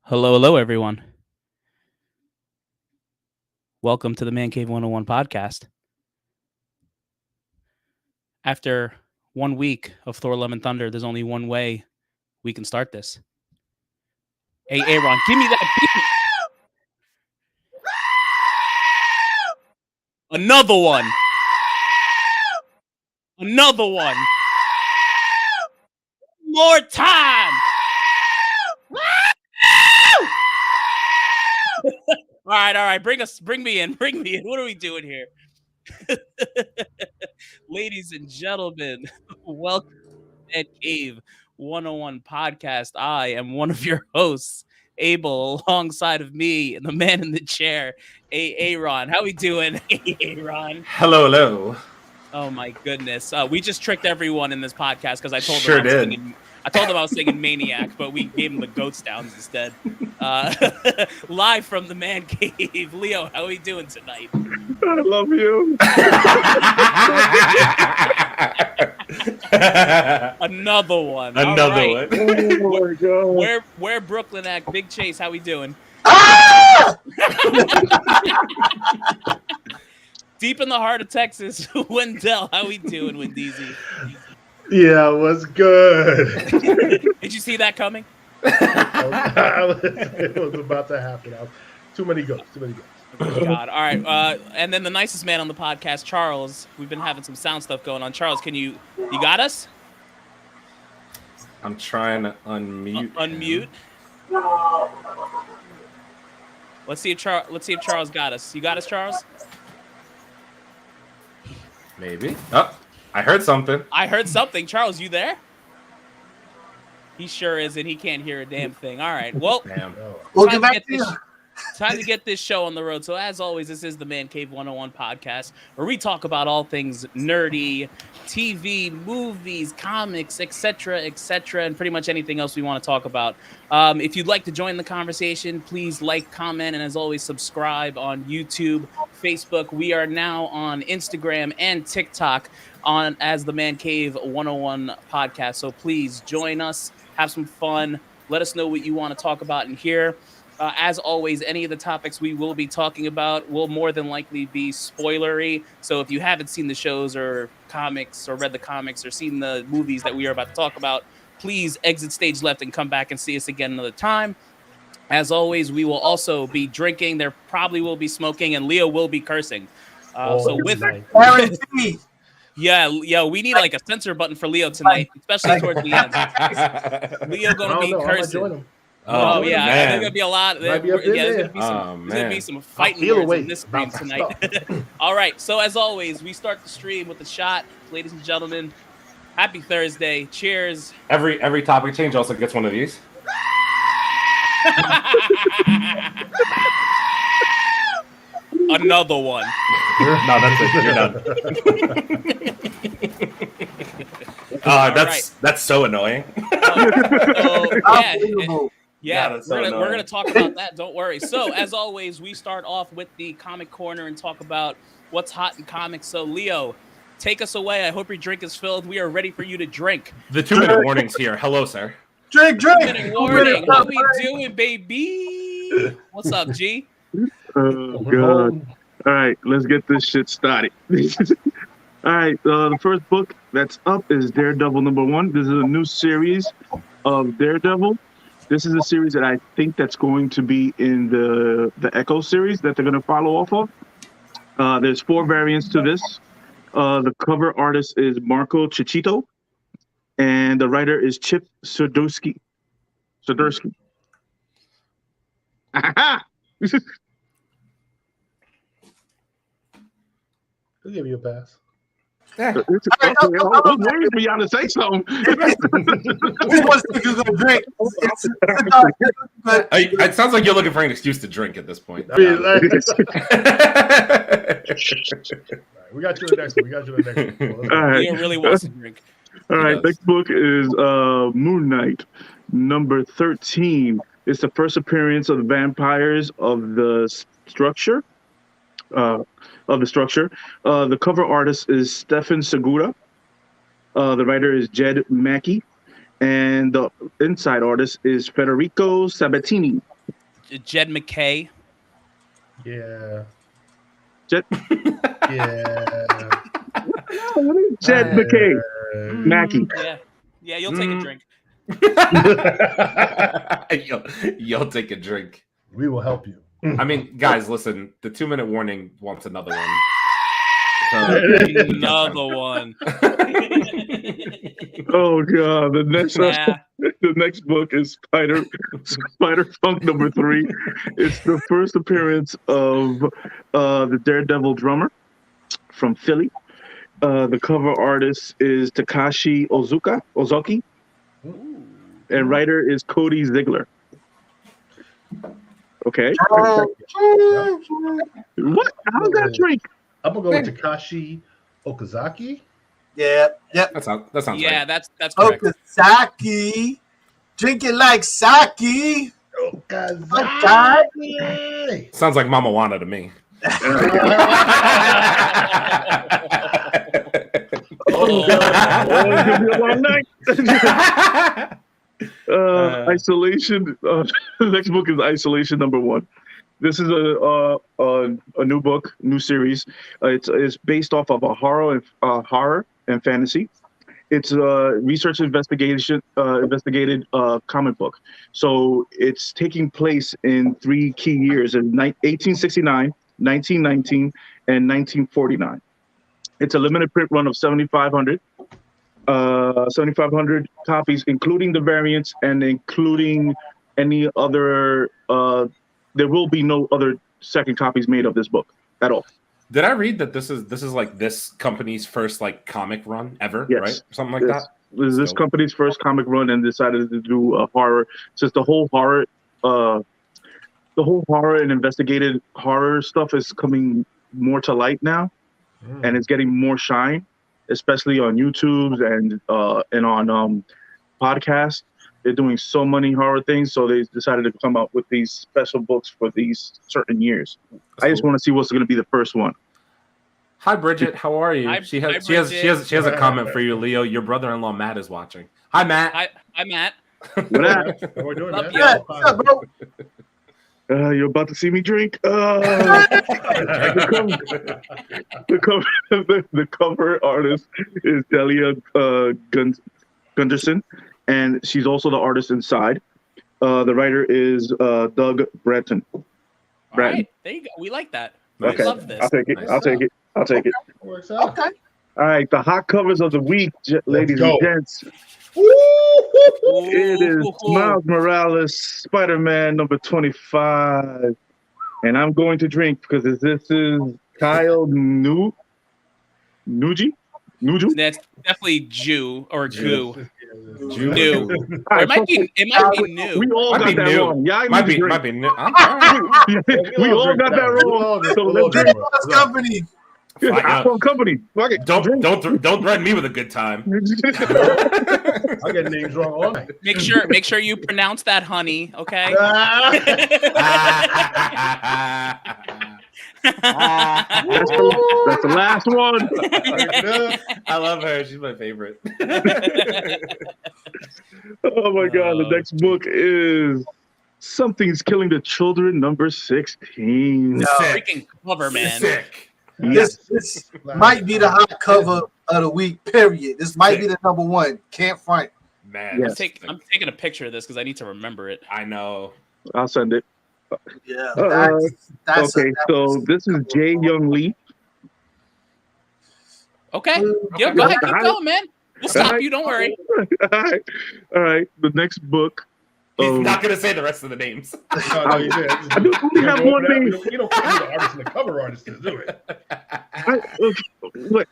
Hello, everyone. Welcome to the Mancave101 Podcast. After 1 week of Thor Love Thunder, there's only one way we can start this. Hey, Aaron, give me that beat. Another one. Another one. More time. All right. Bring me in. What are we doing here? Ladies and gentlemen, welcome to Mancave101 Podcast. I am one of your hosts, Abel, alongside of me, the man in the chair, Aaron. How we doing, Aaron? Hello. Oh my goodness. We just tricked everyone in this podcast because I told them I was singing Maniac, but we gave them the Goats Downs instead. Live from the Man Cave. Leo, how are we doing tonight? I love you. Another one. Another one. Oh my God. Where Brooklyn at? Big Chase, how we doing? Deep in the heart of Texas, Wendell, how we doing, Wendeezy? Yeah, it was good. Did you see that coming? It was about to happen. Too many goats. Oh God. All right. And then the nicest man on the podcast, Charles. We've been having some sound stuff going on. Charles, you got us? I'm trying to unmute. Unmute. Let's see if Charles got us. You got us, Charles? Maybe. Oh, I heard something. Charles, you there? He sure isn't. He can't hear a damn thing. All right. Well, time to get this show on the road. So as always, this is the Man Cave 101 podcast, where we talk about all things nerdy, TV, movies, comics, etc., and pretty much anything else we want to talk about. If you'd like to join the conversation, please like, comment, and as always, subscribe on YouTube, Facebook. We are now on Instagram and TikTok as the Man Cave 101 podcast. So please join us, have some fun, let us know what you want to talk about in here. As always, any of the topics we will be talking about will more than likely be spoilery. So if you haven't seen the shows or comics or read the comics or seen the movies that we are about to talk about, please exit stage left and come back and see us again another time. As always, we will also be drinking. There probably will be smoking, and Leo will be cursing. Yeah, we need like a censor button for Leo tonight, especially towards the end. Leo gonna be cursing. Oh yeah, man. there's gonna be a lot. There's gonna be some fighting words in this stream tonight. All right, so as always, we start the stream with a shot, ladies and gentlemen. Happy Thursday! Cheers. Every topic change also gets one of these. Another one. No, that's it. You're done. That's so annoying. Yeah, we're gonna talk about that. Don't worry. So as always, we start off with the comic corner and talk about what's hot in comics. So Leo, take us away. I hope your drink is filled. We are ready for you to drink. The 2-minute warning's here. Hello, sir. Drink. 2-minute warning. What we doing, baby? What's up, G? Oh God! All right, let's get this shit started. All right, the first book that's up is Daredevil #1. This is a new series of Daredevil. This is a series that I think that's going to be in the Echo series that they're going to follow off of. There's 4 variants to this. The cover artist is Marco Ciccito, and the writer is Chip Zdarsky. I'll give you a pass. Yeah. Who worries me on to say something? It sounds like you're looking for an excuse to drink at this point. We got you the next one. All right. Leo really wants to drink. All right, next book is Moon Knight, number 13. It's the first appearance of the vampires of the structure. The cover artist is Stefan Segura. The writer is Jed Mackey. And the inside artist is Federico Sabatini. Jed McKay. Yeah. Jed. Yeah. What is Jed McKay? Mackie. Yeah, you'll take a drink. You'll take a drink. We will help you. I mean, guys, listen. The 2-minute warning wants another one. Another one. Oh god, the next book is Spider Funk number 3. It's the first appearance of the Daredevil drummer from Philly. The cover artist is Takashi Ozuki, and writer is Cody Ziegler. Okay. What? How's that drink? I'm gonna go with Takashi Okazaki. Yeah, yep. That sounds right. Yeah, that's correct. Okazaki. Drink it like sake. Okazaki. Sounds like Mama Wana to me. Isolation. The next book is Isolation number 1. This is a new book, new series. It's based off of a horror and fantasy. It's a research investigated comic book. So it's taking place in 3 key years in 1869, 1919, and 1949. It's a limited print run of 7,500 copies, including the variants and including any other. There will be no other second copies made of this book at all. Did I read that this is like this company's first like comic run ever, Yes. right? Something like that. This is this company's first comic run, and decided to do a horror. Since the whole horror and investigative horror stuff is coming more to light now, and it's getting more shine, especially on YouTube and on podcasts. They're doing so many horror things, so they decided to come out with these special books for these certain years. I just want to see what's going to be the first one. Hi, Bridget. How are you? Hi, She Bridget. has a comment for you, Leo. Your brother-in-law Matt is watching. Hi, Matt. Hi, Matt. What up? What we're doing, Love man? you. What's up, bro? You're about to see me drink. The cover artist is Delia Gunderson, and she's also the artist inside. The writer is Doug Bratton. All right, there you go. We like that. Nice. I love this. I'll take it. Nice. I'll take it. Works out. Okay. All right, the hot covers of the week, ladies and go. gents. Ooh, It is ooh, ooh. Miles Morales, Spider-Man number 25. And I'm going to drink because this is Kyle Nuju? That's definitely Jew or Goo. Jew. New. All Or right, it might be new. we all Might got be that new. wrong. Y'all Might need to be drink. new. I'm sorry. We all got that wrong. So let's drink. Let's company. iPhone company. Fuck it. Don't threaten me with a good time. I get names wrong all night. Make sure you pronounce that honey, okay? That's the last one. I love her. She's my favorite. Oh my god, the next book is Something's Killing the Children, number 16. Freaking cover, man. Sick. This might be the hot cover of the week, period. This might be the number 1. Can't front. Man. Yes. I'm taking a picture of this because I need to remember it. I know. I'll send it. Yeah. Okay, so this is Jae Young Lee. Okay. Yo, go ahead, keep going, man. We'll stop you. Don't worry. All right. The next book. He's not going to say the rest of the names. No, you did. I do only have one name. You don't need the artist and the cover artist to do it.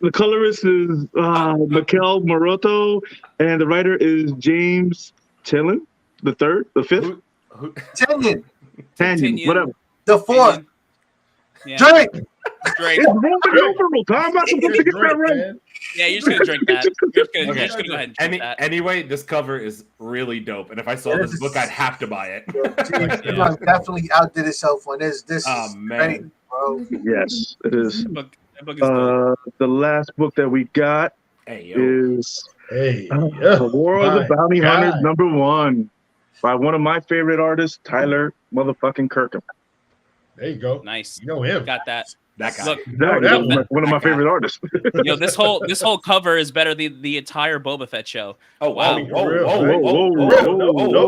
The colorist is Mikel Moroto, and the writer is James Tillin, the fifth. Tanyan, whatever. The 4th. Yeah. Drink. Drake. It's Roman numeral. How am I supposed to get that right? Man. Yeah, you're just gonna drink that. You're just gonna go ahead and drink that. Anyway, this cover is really dope, and if I saw this book, I'd have to buy it. James definitely outdid itself on this. This Oh, is man. great, bro. Yes, it is. That book is dope. The last book that we got Hey, yo. is Hey, The War of the Bounty Hunters, number 1. by one of my favorite artists, Tyler motherfucking Kirkham. There you go. Nice. You know him. Got that. That guy. Look, Exactly. One of my favorite artists. yo, this whole cover is better than the entire Boba Fett show. Oh wow! Whoa,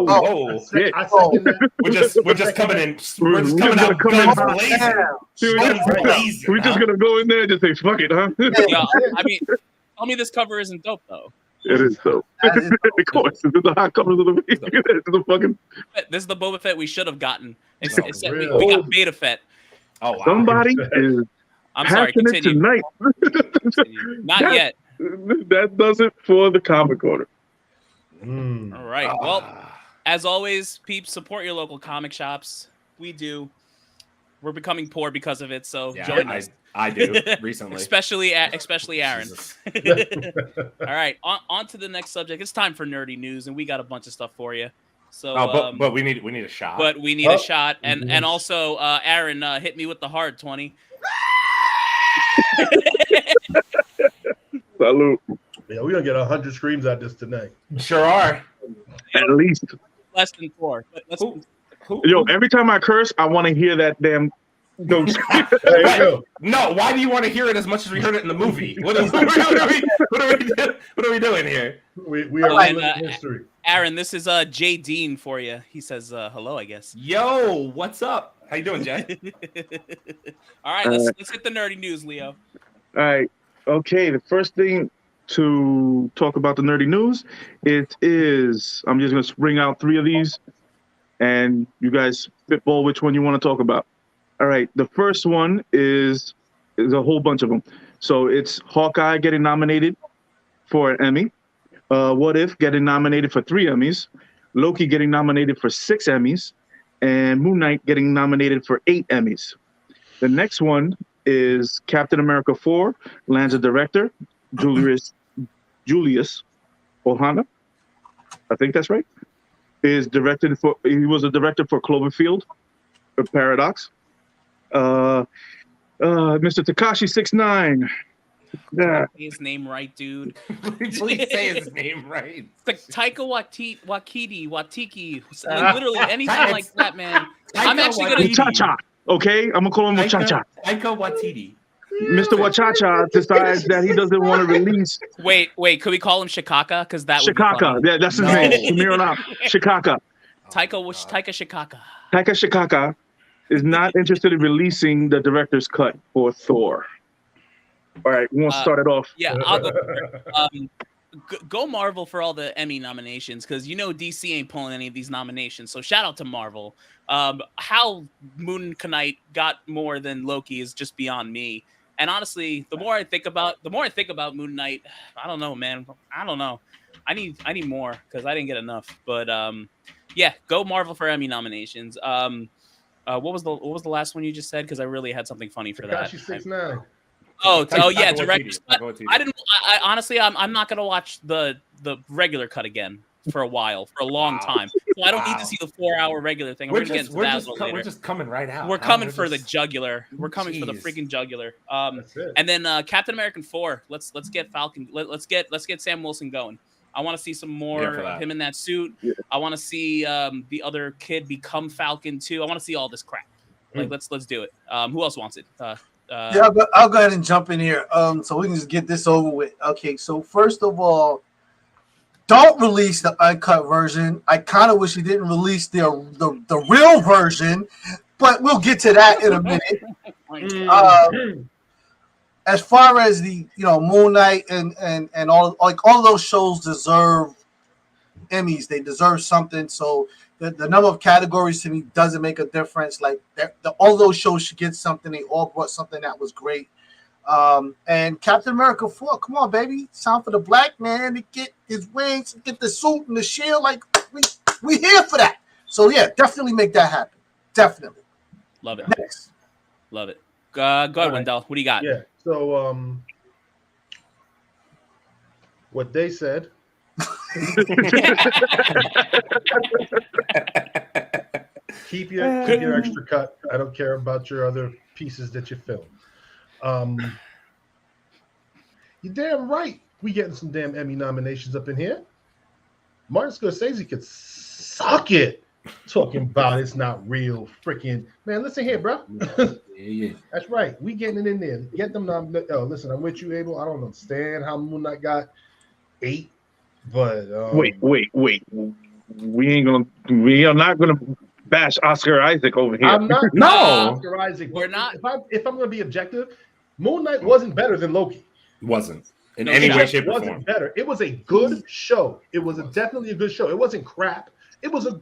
Whoa! Shit. I second that. We're just coming in. We're just We're coming gonna out come in guns hot. blazing. Dude, Blazing, we're just huh? gonna go in there and just say fuck it, huh? Yeah, I mean, tell me this cover isn't dope though. It is so. That is Of course, this is the hot covers of the week. This is the fucking This is the Boba Fett we should have gotten. It's, Oh, it's, really? we got Beta Fett. Oh wow! somebody is I'm sorry. passionate Continue. tonight. Continue. Not That- yet. That does it for the comic corner. All right. Well, as always, peeps, support your local comic shops. We do. We're becoming poor because of it, so join us. I do recently. especially Aaron. Jesus. All right, on to the next subject. It's time for nerdy news, and we got a bunch of stuff for you. So, but we need a shot. but we need a shot, and also Aaron, hit me with the hard 20. Salute. Yeah, we're gonna get 100 screams at this tonight. Sure are. At least. Less than 4. But let's, Yo, every time I curse, I want to hear that damn. Those. There you go. No, why do you want to hear it as much as we heard it in the movie? What are we doing here? We are and, living history. Aaron, this is Jay Dean for you. He says hello, I guess. Yo, what's up? How you doing, Jay? All right, let's hit the nerdy news, Leo. All right. Okay. The first thing to talk about the nerdy news, it is. I'm just gonna bring out 3 of these, and you guys spitball which one you want to talk about. All right. The first one is a whole bunch of them. So it's Hawkeye getting nominated for an Emmy. What If getting nominated for 3 Emmys. Loki getting nominated for 6 Emmys. And Moon Knight getting nominated for 8 Emmys. The next one is Captain America 4 lands a director, Julius Ohana. I think that's right. He was a director for Cloverfield, or Paradox. Mr. Tekashi 6ix9ine. Yeah. Say his name right, dude. Please say his name right. It's like Taika Watiki, literally anything like that, man. I'm actually gonna. Wachacha. Okay, I'm gonna call him Wachacha. Taika Waititi. Mr. Wachacha decides that he doesn't want to release Wait. Could we call him Shikaka? Because that would be Shikaka. funny. Yeah, that's his name. From here on out. Shikaka. Taika Shikaka. Taika Shikaka is not interested in releasing the director's cut for Thor. All right, we want to start it off. Yeah, I'll go. Go Marvel for all the Emmy nominations, because DC ain't pulling any of these nominations. So shout out to Marvel. How Moon Knight got more than Loki is just beyond me. And honestly, the more I think about Moon Knight, I don't know, man. I don't know. I need more because I didn't get enough. But yeah, go Marvel for Emmy nominations. What was the last one you just said? Because I really had something funny for that. Tekashi 6ix9ine. Oh yeah, Taika director's cut. Waititi. I didn't. I honestly, I'm not gonna watch the regular cut again for a while, for a long time. So I don't need to see the 4-hour regular thing. We're gonna get into that a little later. We're just coming right out. We're coming for the jugular. We're coming for the Jeez. freaking jugular. That's it. And then Captain America 4. Let's get Falcon. Let's get Sam Wilson going. I want to see some more Yeah, for that. of him in that suit. Yeah. I want to see the other kid become Falcon too. I want to see all this crap. Like let's do it. Who else wants it? Yeah, I'll go ahead and jump in here. So we can just get this over with. Okay, so first of all, don't release the uncut version. I kind of wish you didn't release the real version, but we'll get to that in a minute. As far as the Moon Knight and all of those shows deserve Emmys. They deserve something. So the number of categories to me doesn't make a difference. Like all those shows should get something. They all brought something that was great. And Captain America 4, come on, baby. It's time for the black man to get his wings, to get the suit and the shield. Like we here for that. So yeah, definitely make that happen. Definitely. Love it. Next. Love it. Go ahead, right. Wendell. What do you got? Yeah. So what they said. Keep your extra cut. I don't care about your other pieces that you film. You're damn right. We getting some damn Emmy nominations up in here. Martin Scorsese could suck it. Talking about it's not real, freaking man. Listen here, bro. Yeah. That's right. We getting it in there. Get them. Oh, listen, I'm with you, Abel. I don't understand how Moon Knight got 8, but Wait. We are not gonna bash Oscar Isaac over here. I'm not. No. Oscar Isaac. We're not. If I'm going to be objective, Moon Knight wasn't better than Loki. Wasn't in No, any it way, It shape, or wasn't form. better. It was a good show. It was definitely a good show. It wasn't crap. It was a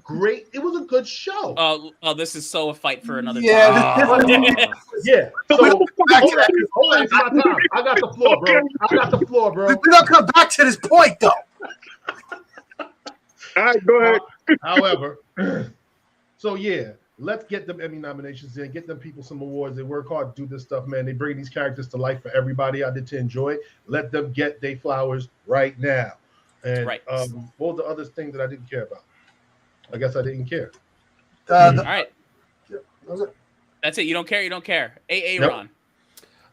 good show. Oh, this is so a fight for another Yeah, time. Yeah. So we don't come back to that. hold on, it's my time. I got the floor, bro. We're gonna come back to this point though. All right, go ahead. However, so yeah, let's get them Emmy nominations in, get them people some awards. They work hard to do this stuff, man. They bring these characters to life for everybody out there to enjoy. Let them get their flowers right now. And Right. what was the other thing that I didn't care about? I guess I didn't care. All right. That was it. That's it. You don't care. You don't care. AA Nope. Ron.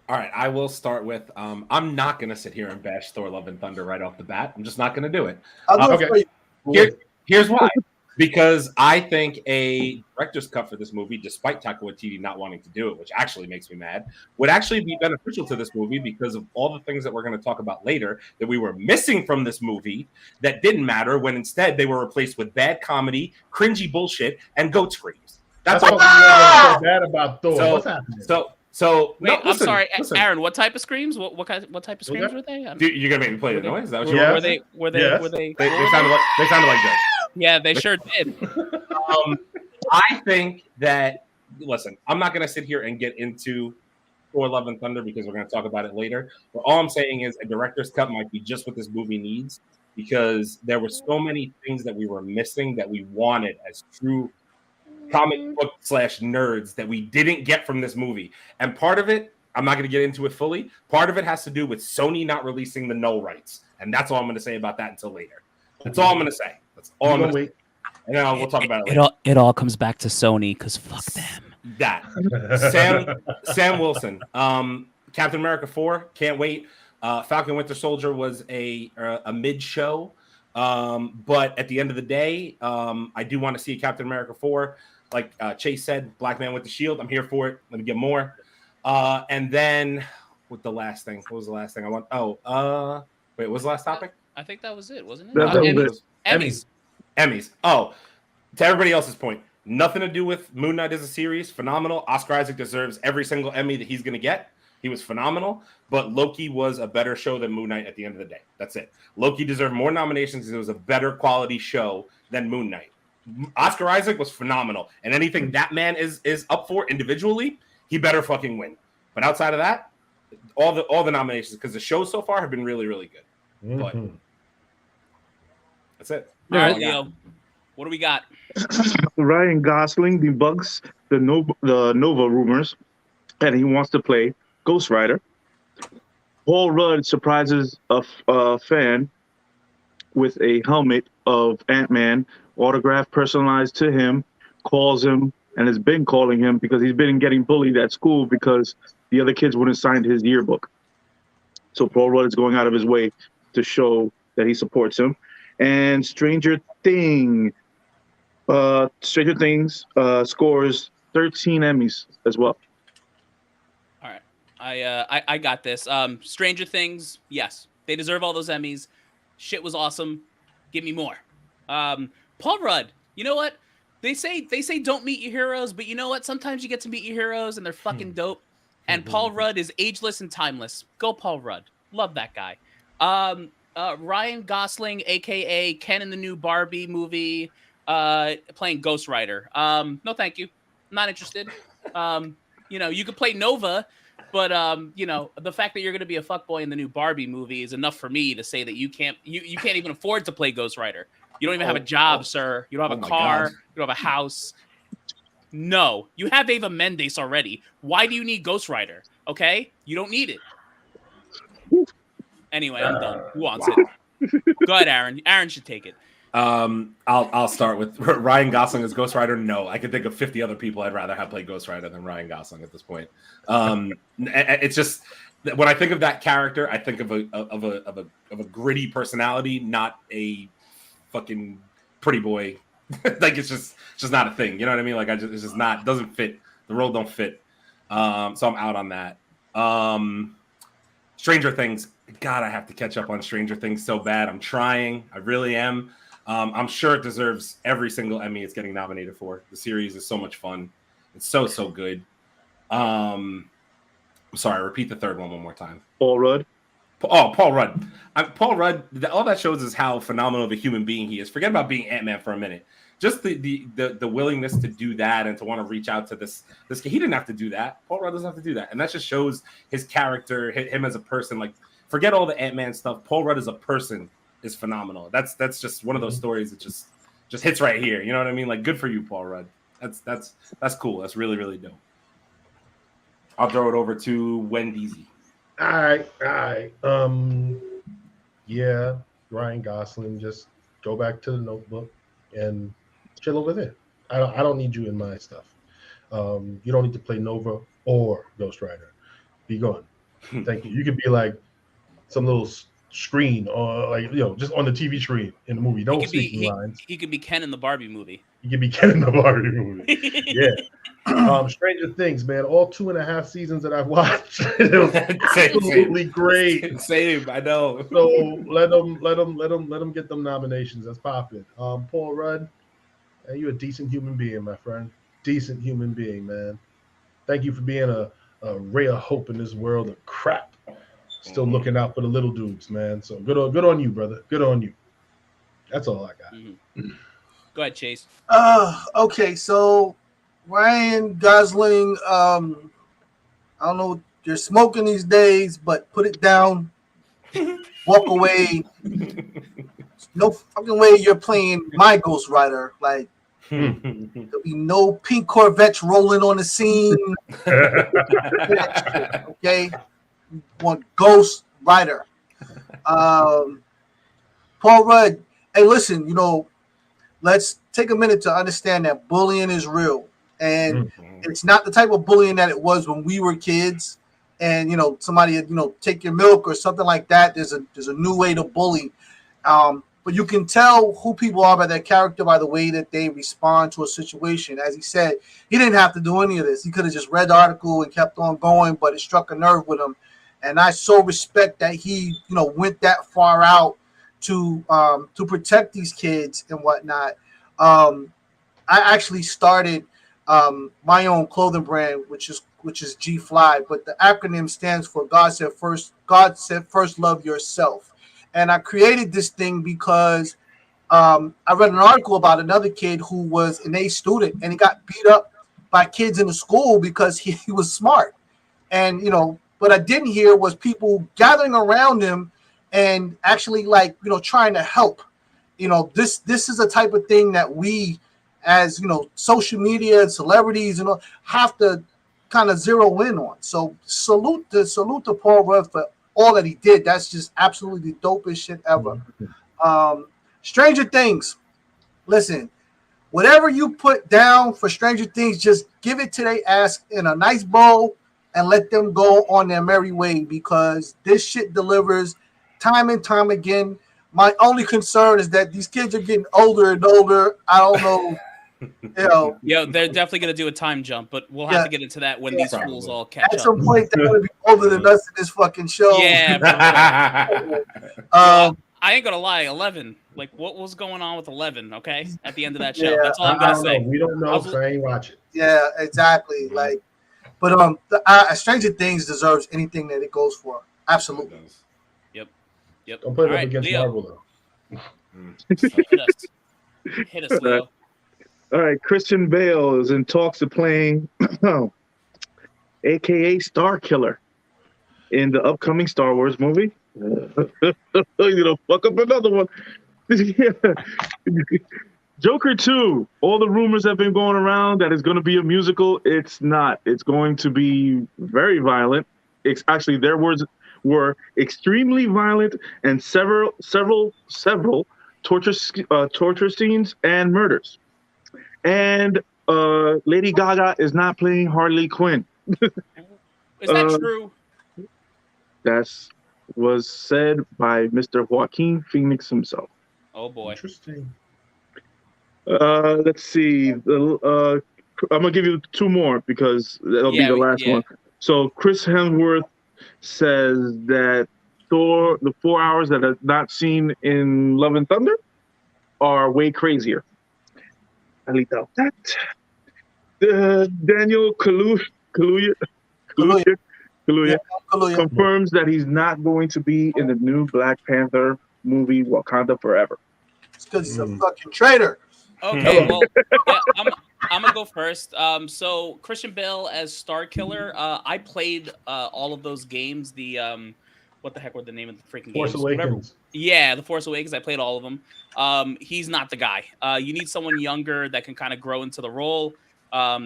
All right, I will start with. I'm not going to sit here and bash Thor: Love and Thunder right off the bat. I'm just not going to do it. I'll do Okay. it for you. Here's why. Because I think a director's cut for this movie, despite Taika Waititi not wanting to do it, which actually makes me mad, would actually be beneficial to this movie because of all the things that we're going to talk about later that we were missing from this movie that didn't matter when instead they were replaced with bad comedy, cringy bullshit, and goat screams. That's what all. we so bad about Thor. So- What's happening? So Wait, no, I'm listen, sorry, listen. Aaron. What type of screams? What type of screams Okay. were they? Dude, you're gonna make me play the noise? Is that what you Yeah. want? Were they? Yes. Were they? They sounded like this. Yeah, they sure did. I think that, listen, I'm not going to sit here and get into Thor: Love and Thunder because we're going to talk about it later. But all I'm saying is a director's cut might be just what this movie needs because there were so many things that we were missing that we wanted as true comic book / nerds that we didn't get from this movie. And part of it, I'm not going to get into it fully. Part of it has to do with Sony not releasing the null rights. And that's all I'm going to say about that until later. That's all I'm going to say. That's all I'm going to say. Wait. And then we'll talk about it later. It all comes back to Sony because fuck them. That Sam Wilson, Captain America 4, can't wait. Falcon Winter Soldier was a mid show, but at the end of the day, I do want to see Captain America 4. Like Chase said, Black Man with the Shield. I'm here for it. Let me get more. And then with the last thing, what was the last thing I want? Wait, what was the last topic? I think that was it, wasn't it? That was Emmys. Emmys. Oh, to everybody else's point, nothing to do with Moon Knight as a series. Phenomenal. Oscar Isaac deserves every single Emmy that he's going to get. He was phenomenal, but Loki was a better show than Moon Knight at the end of the day. That's it. Loki deserved more nominations because it was a better quality show than Moon Knight. Oscar Isaac was phenomenal, and anything that man is up for individually, he better fucking win. But outside of that, all the nominations, because the shows so far have been really, really good. But that's it. All right, Leo. What do we got? Ryan Gosling debunks the Nova rumors, and he wants to play Ghost Rider. Paul Rudd surprises a fan with a helmet of Ant-Man, autograph personalized to him, calls him, and has been calling him because he's been getting bullied at school because the other kids wouldn't sign his yearbook. So Paul Rudd is going out of his way to show that he supports him. And Stranger Things scores 13 Emmys as well. All right, I got this. Stranger Things, yes, they deserve all those Emmys. Shit was awesome. Give me more. Paul Rudd, you know what? They say don't meet your heroes, but you know what? Sometimes you get to meet your heroes and they're fucking dope. And Paul Rudd is ageless and timeless. Go Paul Rudd. Love that guy. Ryan Gosling, aka Ken in the new Barbie movie, playing Ghost Rider. No, thank you. Not interested. You could play Nova, but the fact that you're gonna be a fuckboy in the new Barbie movie is enough for me to say that you can't even afford to play Ghost Rider. You don't even have a job, sir. You don't have a car. God. You don't have a house. No, you have Ava Mendes already. Why do you need Ghost Rider? Okay, you don't need it. Anyway, I'm done. Who wants it? Go ahead, Aaron. Aaron should take it. I'll start with Ryan Gosling as Ghost Rider. No, I could think of 50 other people I'd rather have play Ghost Rider than Ryan Gosling at this point. It's just when I think of that character, I think of a gritty personality, not a fucking pretty boy Like it's just not a thing. You know what I mean? Like it's just not doesn't fit. The role don't fit. So I'm out on that. Stranger Things. God, I have to catch up on Stranger Things so bad. I'm trying. I really am. I'm sure it deserves every single Emmy it's getting nominated for. The series is so much fun. It's so good. I'm sorry. Repeat the third one more time. Paul Rudd. Oh, Paul Rudd. Paul Rudd. All that shows is how phenomenal of a human being he is. Forget about being Ant-Man for a minute. Just the willingness to do that and to want to reach out to this kid. He didn't have to do that. Paul Rudd doesn't have to do that, and that just shows his character, him as a person. Like, forget all the Ant-Man stuff. Paul Rudd as a person is phenomenal. That's just one of those stories that just hits right here. You know what I mean? Like, good for you, Paul Rudd. That's cool. That's really dope. I'll throw it over to Wendy's. All right. Yeah, Ryan Gosling. Just go back to the Notebook and chill over there. I don't need you in my stuff. You don't need to play Nova or Ghost Rider. Be gone. Thank you. You could be like some little screen or like just on the TV screen in the movie. Don't speak lines. He could be Ken in the Barbie movie. He could be Ken in the Barbie movie. Yeah. Stranger Things, man. All 2.5 seasons that I've watched, it was absolutely great. Same, I know. So let them get them nominations. That's popping. Paul Rudd, you're a decent human being, my friend. Decent human being, man. Thank you for being a ray of hope in this world of crap. Still looking out for the little dudes, man. So good on you, brother. Good on you. That's all I got. Mm-hmm. Go ahead, Chase. Okay, so Ryan Gosling, I don't know what you're smoking these days, but put it down. Walk away. No fucking way you're playing my Ghost Rider. Like, there'll be no pink Corvettes rolling on the scene. Okay? You want Ghost Rider. Paul Rudd, hey, listen, let's take a minute to understand that bullying is real. And it's not the type of bullying that it was when we were kids. And somebody take your milk or something like that. There's a new way to bully. But you can tell who people are by their character, by the way that they respond to a situation. As he said, he didn't have to do any of this. He could have just read the article and kept on going, but it struck a nerve with him. And I so respect that he went that far out to protect these kids and whatnot. I actually started my own clothing brand, which is G Fly, but the acronym stands for God said first love yourself. And I created this thing because I read an article about another kid who was an A student and he got beat up by kids in the school because he was smart. And what I didn't hear was people gathering around him and actually trying to help. This is a type of thing that we as social media and celebrities have to kind of zero in on. So salute to Paul Rudd for all that he did. That's just absolutely the dopest shit ever. Stranger Things. Listen, whatever you put down for Stranger Things, just give it to their ass in a nice bowl and let them go on their merry way, because this shit delivers time and time again. My only concern is that these kids are getting older and older. I don't know. Yeah, they're definitely going to do a time jump, but well have to get into that when these fools all catch up. At some point, they're going to be older than us in this fucking show. Yeah. I ain't going to lie, 11. Like, what was going on with 11, okay? At the end of that show. That's all I'm going to say. We don't know because I ain't watching. Yeah, exactly. But Stranger Things deserves anything that it goes for. Absolutely. Yep. Don't put it up against Leo. Marvel, though. Hit us, Leo. All right, Christian Bale is in talks of playing, a.k.a. Star Killer, in the upcoming Star Wars movie. Fuck up another one. Joker 2. All the rumors have been going around that it's going to be a musical. It's not. It's going to be very violent. Actually, their words were extremely violent and several torture scenes and murders. And Lady Gaga is not playing Harley Quinn. Is that true? That was said by Mr. Joaquin Phoenix himself. Oh boy. Interesting. Let's see. I'm gonna give you two more because that'll be the last one. So Chris Hemsworth says that the 4 hours that are not seen in Love and Thunder are way crazier. I leave out that. Daniel Kaluuya confirms that he's not going to be in the new Black Panther movie Wakanda Forever. It's because he's a fucking traitor. Okay, well, I'm gonna go first. So Christian Bale as Star Killer. I played all of those games. The what the heck were the name of the freaking Force games? Awakens. Yeah, the Force Awakens. I played all of them. He's not the guy. You need someone younger that can kind of grow into the role.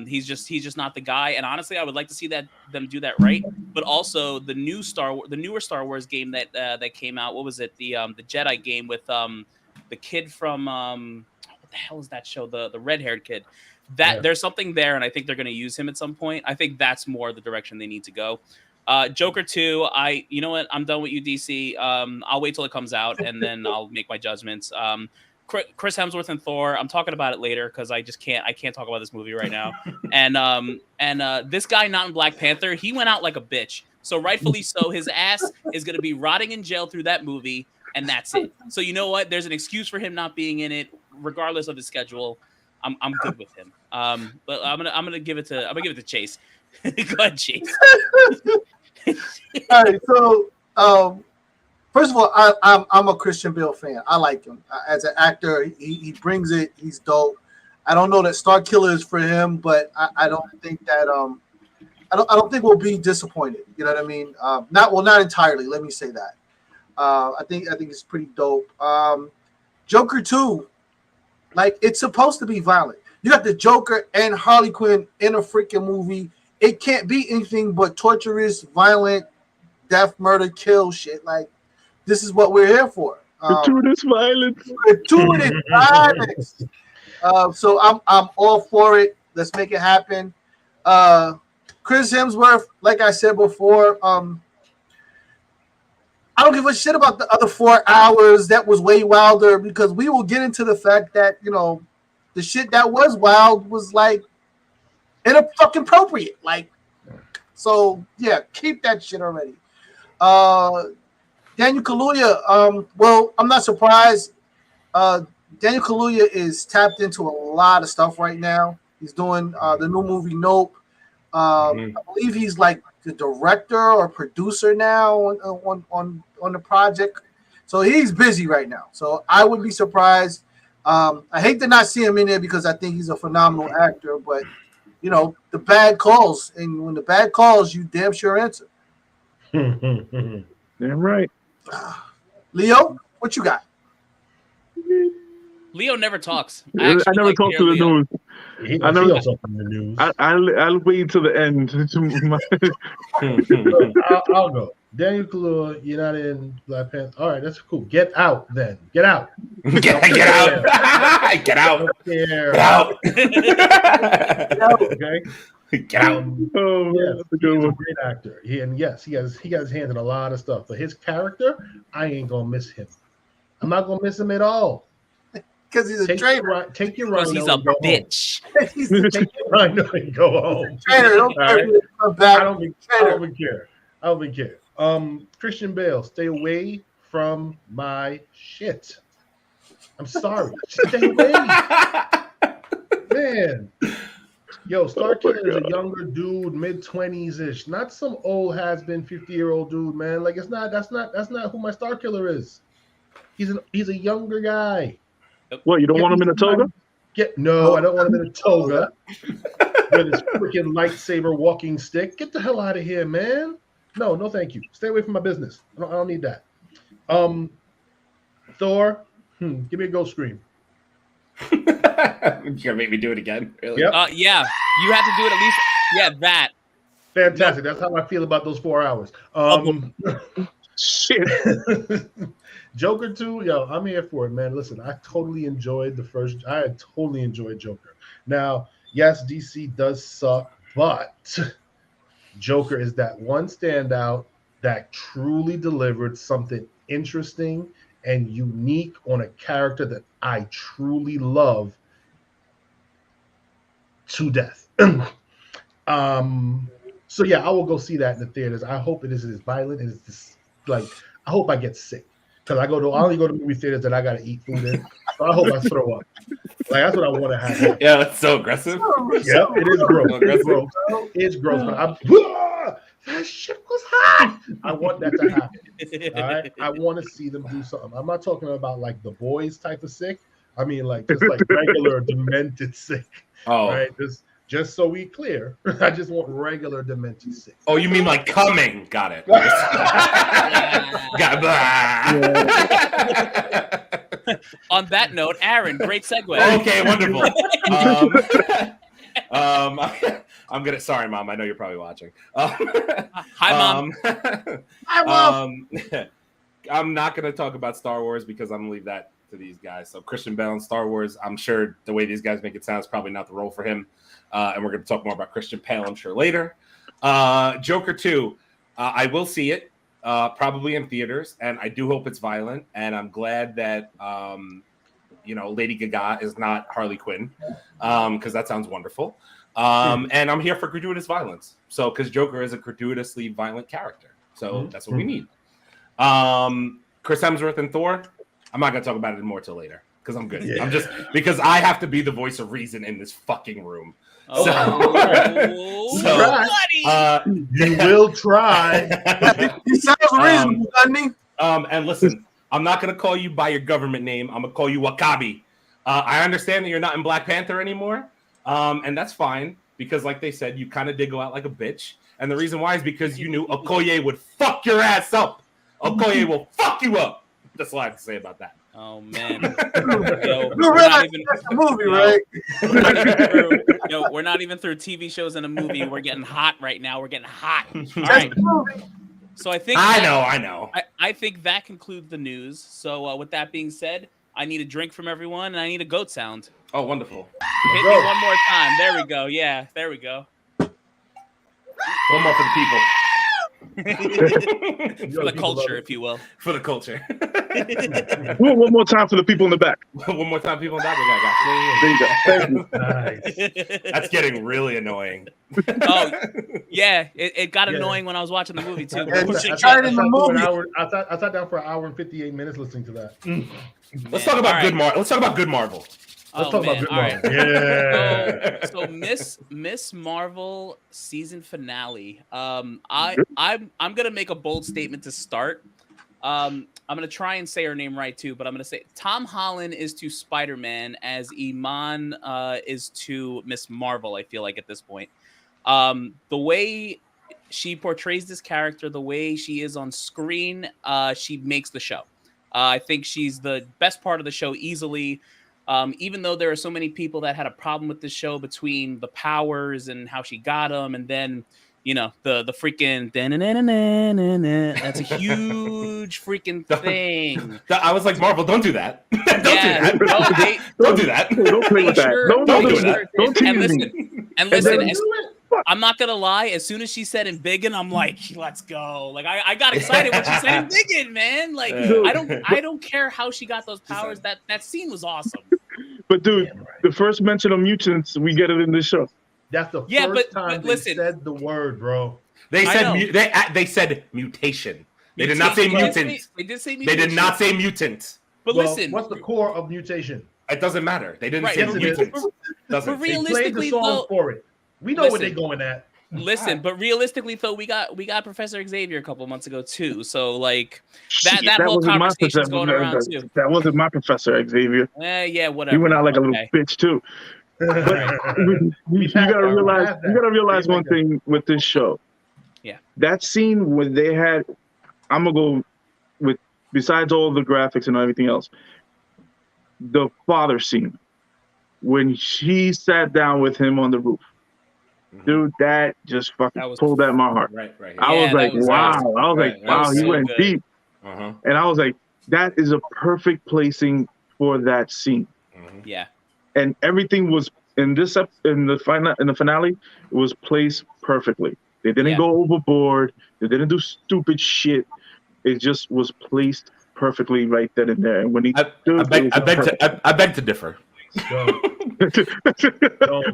He's just not the guy. And honestly, I would like to see them do that right. But also the newer Star Wars game that came out. What was it? The Jedi game with the kid from what the hell is that show? The red-haired kid. There's something there, and I think they're going to use him at some point. I think that's more the direction they need to go. Joker 2, you know what? I'm done with you, DC. I'll wait till it comes out, and then I'll make my judgments. Chris Hemsworth and Thor, I'm talking about it later because I can't talk about this movie right now. And this guy not in Black Panther, he went out like a bitch. So rightfully so, his ass is going to be rotting in jail through that movie, and that's it. So you know what? There's an excuse for him not being in it, regardless of his schedule. I'm good with him. But I'm gonna give it to Chase. Go ahead, Chase. All right, so first of all, I'm a Christian Bale fan. I like him as an actor. He brings it. He's dope. I don't know that Star Killer is for him, but I don't think that I don't think we'll be disappointed. You know what I mean? Not entirely. Let me say that. I think it's pretty dope. Joker 2, like, it's supposed to be violent. You got the Joker and Harley Quinn in a freaking movie. It can't be anything but torturous, violent, death, murder, kill shit. Like, this is what we're here for. Gratuitous violence. Gratuitous violence. So I'm all for it. Let's make it happen. Chris Hemsworth, like I said before, I don't give a shit about the other 4 hours. That was way wilder, because we will get into the fact that, you know, the shit that was wild was like inappropriate. Like, so yeah, keep that shit already. Daniel Kaluuya, well, I'm not surprised. Daniel Kaluuya is tapped into a lot of stuff right now. He's doing the new movie Nope. I believe he's like the director or producer now on the project. So he's busy right now. So I would be surprised. I hate to not see him in there because I think he's a phenomenal actor, but you know, the bad calls, and when the bad calls, you damn sure answer. Damn right. Leo, what you got? Leo never talks. I never talk to the news. I never talk to the news. I'll wait till the end. I'll go. Daniel Kaluuya, you're not in Black Panther. All right, that's cool. Get out then. Get out. Get out. Get out. Get out. Get out. Okay. Get out. Oh, yes, that's a good he's a one. great actor. Yes, he got his hands in a lot of stuff. But his character, I ain't gonna miss him. I'm not gonna miss him at all. Because he's a traitor. Take your Because rhino. he's a and go bitch. He's a Take your rhino and go home. traitor. Don't All right. come back. I don't even care. I don't even care. Christian Bale, stay away from my shit. I'm sorry. Stay away. Man. Yo, Star Killer is a younger dude, mid-20s-ish. Not some old has-been 50-year-old dude, man. Like, that's not who my Star Killer is. He's a younger guy. What, you don't want him in a toga? No, I don't want him in a toga with his freaking lightsaber walking stick. Get the hell out of here, man. No, thank you. Stay away from my business. I don't need that. Thor, give me a ghost scream. You're gonna make me do it again? Really? Yep. Yeah, you have to do it at least. Yeah, that. Fantastic. That's how I feel about those 4 hours. Shit. Joker 2, yo, I'm here for it, man. Listen, I totally enjoyed Joker. Now, yes, DC does suck, but Joker is that one standout that truly delivered something interesting and unique on a character that I truly love to death. So yeah, I will go see that in the theaters. I hope it isn't as violent and it's just like I hope I get sick because I only go to movie theaters that I gotta eat food in. So I hope I throw up. Like that's what I want to happen. Yeah, that's so aggressive. Yeah, it is gross. It's gross. It's gross. But that shit was hot. I want that to happen. All right. I want to see them do something. I'm not talking about like the boys type of sick. I mean like just like regular demented sick. Oh, Right. Just so we clear, I just want regular demented sick. oh, you mean like coming? Got it. On that note, Aaron, great segue. Okay, wonderful. I'm gonna. Sorry, Mom. I know you're probably watching. Hi, Mom. Hi, Mom. I'm not gonna talk about Star Wars because I'm gonna leave that to these guys. So Christian Bale and Star Wars. I'm sure the way these guys make it sound is probably not the role for him. And we're gonna talk more about Christian Bale, I'm sure, later. Joker 2. I will see it. Probably in theaters, and I do hope it's violent. And I'm glad that Lady Gaga is not Harley Quinn, because that sounds wonderful. And I'm here for gratuitous violence. So, because Joker is a gratuitously violent character, so that's what we need. Chris Hemsworth and Thor. I'm not gonna talk about it more till later because I'm good. Yeah. I'm just because I have to be the voice of reason in this fucking room. Oh, You will try. He sounds reasonable, doesn't he? And listen, I'm not gonna call you by your government name. I'm gonna call you Wakabi. I understand that you're not in Black Panther anymore, and that's fine because, like they said, you kind of did go out like a bitch. And the reason why is because you knew Okoye would fuck your ass up. Okoye will fuck you up. That's all I have to say about that. Oh man, That's a movie, right? We're not even through TV shows and a movie. We're getting hot right now. We're getting hot. All right. So I think I know. I think that concludes the news. So with that being said, I need a drink from everyone, and I need a goat sound. Oh, wonderful! Hit me one more time. There we go. Yeah, there we go. One more for the people. For the culture, if you will. For the culture. One more time for the people in the back. One more time, people in the back. There you go. Nice. That's getting really annoying. Oh, yeah. It got annoying when I was watching the movie, too. I sat down for an hour and 58 minutes listening to that. Let's talk about good Marvel. Let's talk about good Marvel. Let's talk about good Marvel. Yeah. So Miss Marvel season finale. I'm gonna make a bold statement to start. I'm gonna try and say her name right too, but I'm gonna say Tom Holland is to Spider-Man as Iman is to Miss Marvel. I feel like at this point, the way she portrays this character, the way she is on screen, she makes the show. I think she's the best part of the show easily. Even though there are so many people that had a problem with the show between the powers and how she got them, and then the freaking that's a huge freaking thing. I was like, Marvel, don't do that. Don't do that. Don't play with that. Don't do that. Don't tease me. And listen, I'm not gonna lie. As soon as she said "embiggen," I'm like, let's go. Like I got excited when she said "embiggen," man. Like I don't care how she got those powers. That scene was awesome. But dude, the first mention of mutants, we get it in this show. That's the first time they said the word, bro. They said they said mutation. They did not say mutant. They did say mutation. They did not say mutant. But listen, what's the core of mutation? It doesn't matter. They didn't say mutant. But realistically, they played the song for it. We know where they're going at. Listen, but realistically, though, we got Professor Xavier a couple months ago too. So like that whole conversation's going around too. That wasn't my Professor Xavier. Yeah, whatever. He went out like a little bitch too. But you gotta realize one thing with this show. Yeah. That scene when they had, I'm gonna go with, besides all the graphics and everything else, the father scene when she sat down with him on the roof. Dude, that just fucking pulled at my heart. Right. I was like, wow. He went deep. And I was like, that is a perfect placing for that scene. Yeah. And everything was in the finale, it was placed perfectly. They didn't go overboard. They didn't do stupid shit. It just was placed perfectly right then and there. And when he I beg to differ.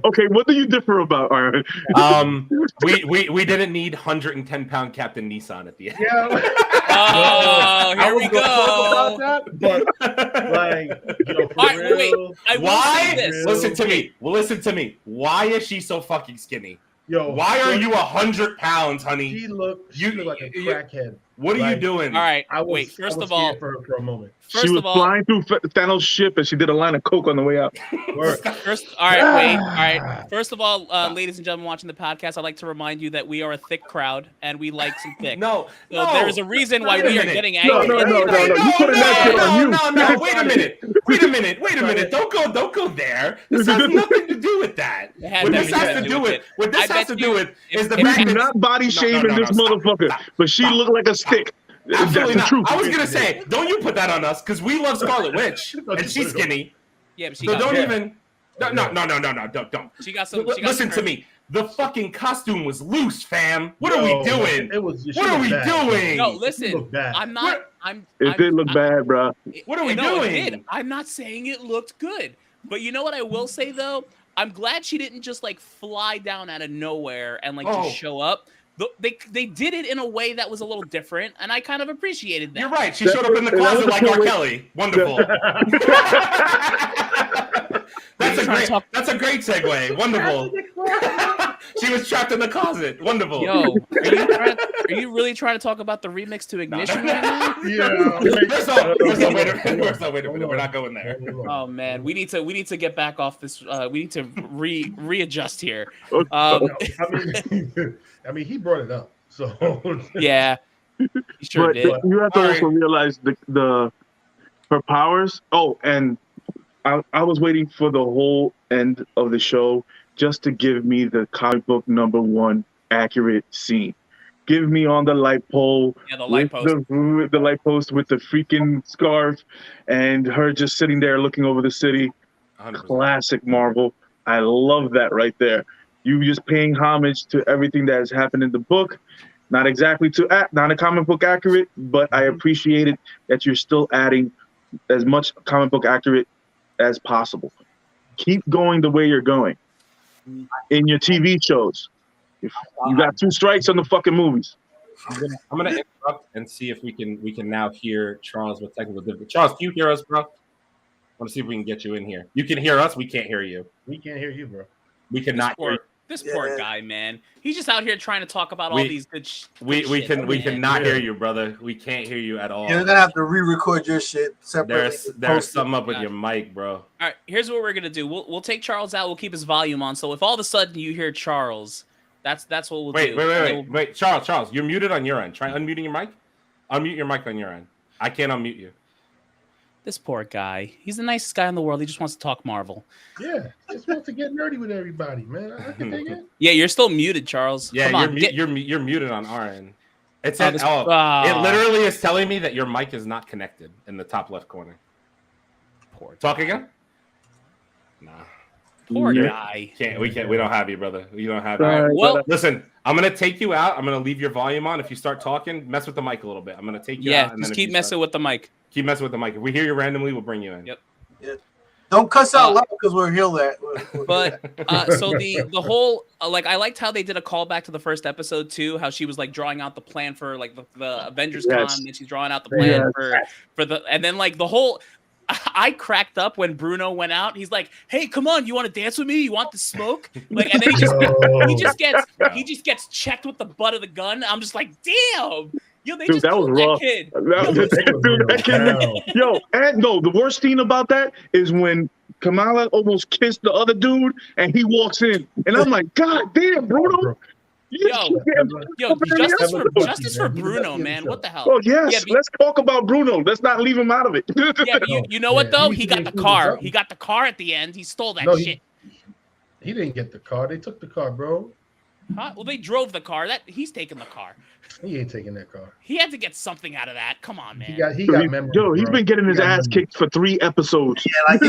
Okay, what do you differ about? All right. We didn't need 110-pound Captain Nissan at the end. Yeah. Oh, here we Talk go. about that, but like, for All right, real, wait. I will Why? say this. Listen to me. Well, listen to me. Why is she so fucking skinny? Yo, Why are you 100 pounds, honey? She looked like a crackhead. What are you doing? All right. I was, wait. First I was of all, for her for a moment. She was flying through Thanos' ship, and she did a line of coke on the way out. All right. First of all, ladies and gentlemen watching the podcast, I'd like to remind you that we are a thick crowd and we like some thick. No, there is a reason why we are getting angry. No. You putting that shit on you. No. Wait a minute. Don't go there. This has nothing to do with that. What this has to do with is the fact You that do not body shaming this motherfucker, but she looked like a stick. Absolutely That's the not. truth. I was gonna say, don't you put that on us because we love Scarlet Witch and she's skinny. Yeah, but she So got don't hair. even. No, don't. She got some. Listen to me. The fucking costume was loose, fam. What are we doing? What are we doing? No, listen. I'm not. It did look bad, bro. What are we doing? doing? It did. I'm not saying it looked good, but you know what I will say though. I'm glad she didn't just like fly down out of nowhere and like just show up. They did it in a way that was a little different, and I kind of appreciated that. You're right. She showed up in the closet like R. Kelly. Wonderful. That's a great segue. Wonderful. She was trapped in the closet. Wonderful. Yo, are you really trying to talk about the remix to Ignition right now? Yeah. Wait a minute. We're not going there. Oh man, we need to get back off this. We need to readjust here. I mean, he brought it up, so yeah, he sure did. You have to also realize her powers. Oh, and I was waiting for the whole end of the show just to give me the comic book #1 accurate scene. Give me on the light pole. Yeah, the light post. The light post with the freaking scarf and her just sitting there looking over the city. 100%. Classic Marvel. I love that right there. You just paying homage to everything that has happened in the book. Not exactly not a comic book accurate, but I appreciate it that you're still adding as much comic book accurate as possible. Keep going the way you're going in your TV shows. You got 2 strikes on the fucking movies. I'm gonna interrupt and see if we can now hear Charles with technical difficulty. Charles, can you hear us, bro? I want to see if we can get you in here. You can hear us. We can't hear you. we can't hear you, bro. We cannot hear you. This poor guy, man. He's just out here trying to talk about all these good We cannot hear you, brother. We can't hear you at all. You're gonna have to re-record your shit separately. There's something up with your mic, bro. All right, here's what we're gonna do. We'll take Charles out. We'll keep his volume on. So if all of a sudden you hear Charles, that's what we'll do. Wait, Charles, you're muted on your end. Try unmuting your mic. Unmute your mic on your end. I can't unmute you. This poor guy. He's the nicest guy in the world. He just wants to talk Marvel. Yeah, just wants to get nerdy with everybody, man. I can dig it. Yeah, you're still muted, Charles. Yeah, Come on, you're muted on our end. It said, it Ah. literally is telling me that your mic is not connected in the top left corner. Poor Talk again? Nah. Poor guy. We don't have you, brother. We don't have you. All right, well, Listen, I'm gonna take you out. I'm gonna leave your volume on. If you start talking, mess with the mic a little bit. I'm gonna take you out. Yeah, just keep messing with the mic. Keep messing with the mic. If we hear you randomly, we'll bring you in. Yep. Yeah. Don't cuss out loud because we'll hear that. But so the whole like I liked how they did a callback to the first episode too. How she was like drawing out the plan for like the Avengers Con, and she's drawing out the plan for the and then like the whole. I cracked up when Bruno went out. He's like, "Hey, come on, you want to dance with me? You want the smoke?" Like, and then he just gets checked with the butt of the gun. I'm just like, "Damn, yo, they just that was killed rough. that kid." The worst thing about that is when Kamala almost kissed the other dude, and he walks in, and I'm like, "God damn, Bruno." Yo, justice for Bruno, man. What the hell? Oh, yes. Let's talk about Bruno. Let's not leave him out of it. Yeah, but you know what, though? He got the car. He got the car at the end. He stole that shit. He didn't get the car. They took the car, bro. Huh? Well, they drove the car. He's taking the car. He ain't taking that car. He had to get something out of that. Come on, man. He got memories. He's been getting his ass kicked for 3 episodes. Yeah, like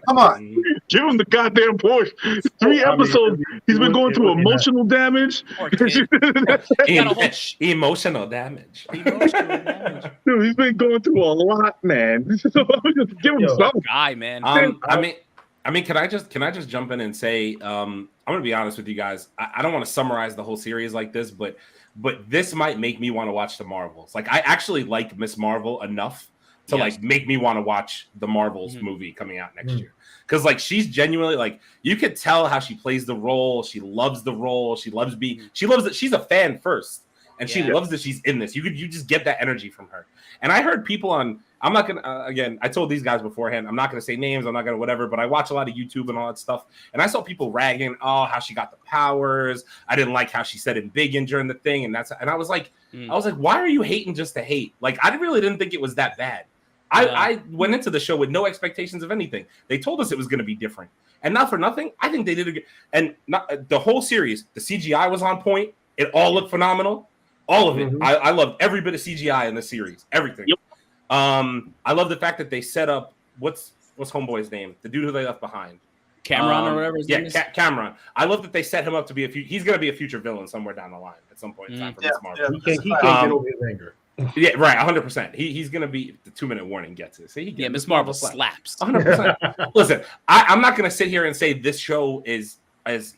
come on. Give him the goddamn Porsche. 3 episodes. He's been going through emotional damage. Emotional damage. Dude, he's been going through a lot, man. Give him something. Guy, man. I mean, can I just jump in and say, I'm gonna be honest with you guys. I don't want to summarize the whole series like this, but this might make me want to watch the Marvels. Like, I actually like Miss Marvel enough to like make me want to watch the Marvels movie coming out next year. Because like she's genuinely like, you could tell how she plays the role. She loves the role. She loves that she's a fan first, and she loves that she's in this. You just get that energy from her. And I heard people on. I'm not gonna again. I told these guys beforehand. I'm not gonna say names. I'm not gonna whatever. But I watch a lot of YouTube and all that stuff. And I saw people ragging, how she got the powers. I didn't like how she said embiggen during the thing. And I was like, why are you hating just to hate? Like, I really didn't think it was that bad. I went into the show with no expectations of anything. They told us it was going to be different, and not for nothing. I think they did it. And the whole series, the CGI was on point. It all looked phenomenal. All of it. I loved every bit of CGI in the series. Everything. Yep. I love the fact that they set up what's Homeboy's name, the dude who they left behind, Cameron or whatever his name is. Cameron. I love that they set him up to be he's going to be a future villain somewhere down the line at some point in time for this Marvel. He can't get over his anger. Yeah, right. 100%. He's going to be the 2-minute warning gets it. See, Miss Marvel slaps. 100%. Listen, I'm not going to sit here and say this show is as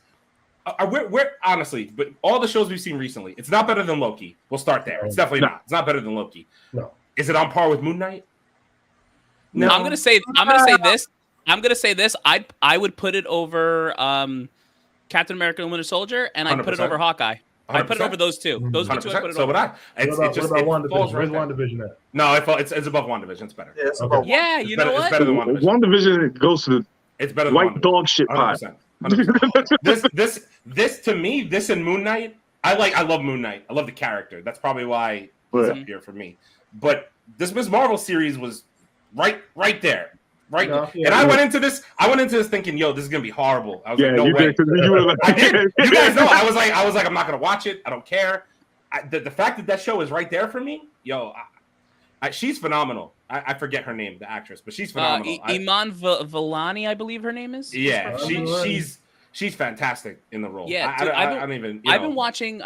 we're honestly, but all the shows we've seen recently, it's not better than Loki. We'll start there. It's definitely not. It's not better than Loki. No. Is it on par with Moon Knight? No. I'm gonna say this. I would put it over Captain America and Winter Soldier, and I'd put it over Hawkeye. 100%. I'd put it over those two. Those are the two I put it over. So would I. What about WandaVision? Where's WandaVision at? No, it's above WandaVision. It's better. Yeah, it's above. Yeah, you know what? It's better than WandaVision. WandaVision goes to the it's better than white dog shit pie. 100%. This to me, this and Moon Knight, I love Moon Knight. I love the character. That's probably why he's up here for me. But this Miss Marvel series was right there. Right. No, yeah, and I went into this thinking, yo, this is gonna be horrible. I was like, no way. I did. You guys know. I was like, I'm not gonna watch it. I don't care. The fact that show is right there for me, yo, she's phenomenal. I forget her name, the actress, but she's phenomenal. Iman Vellani, I believe her name is. Yeah, she's fantastic in the role. Yeah, I've been watching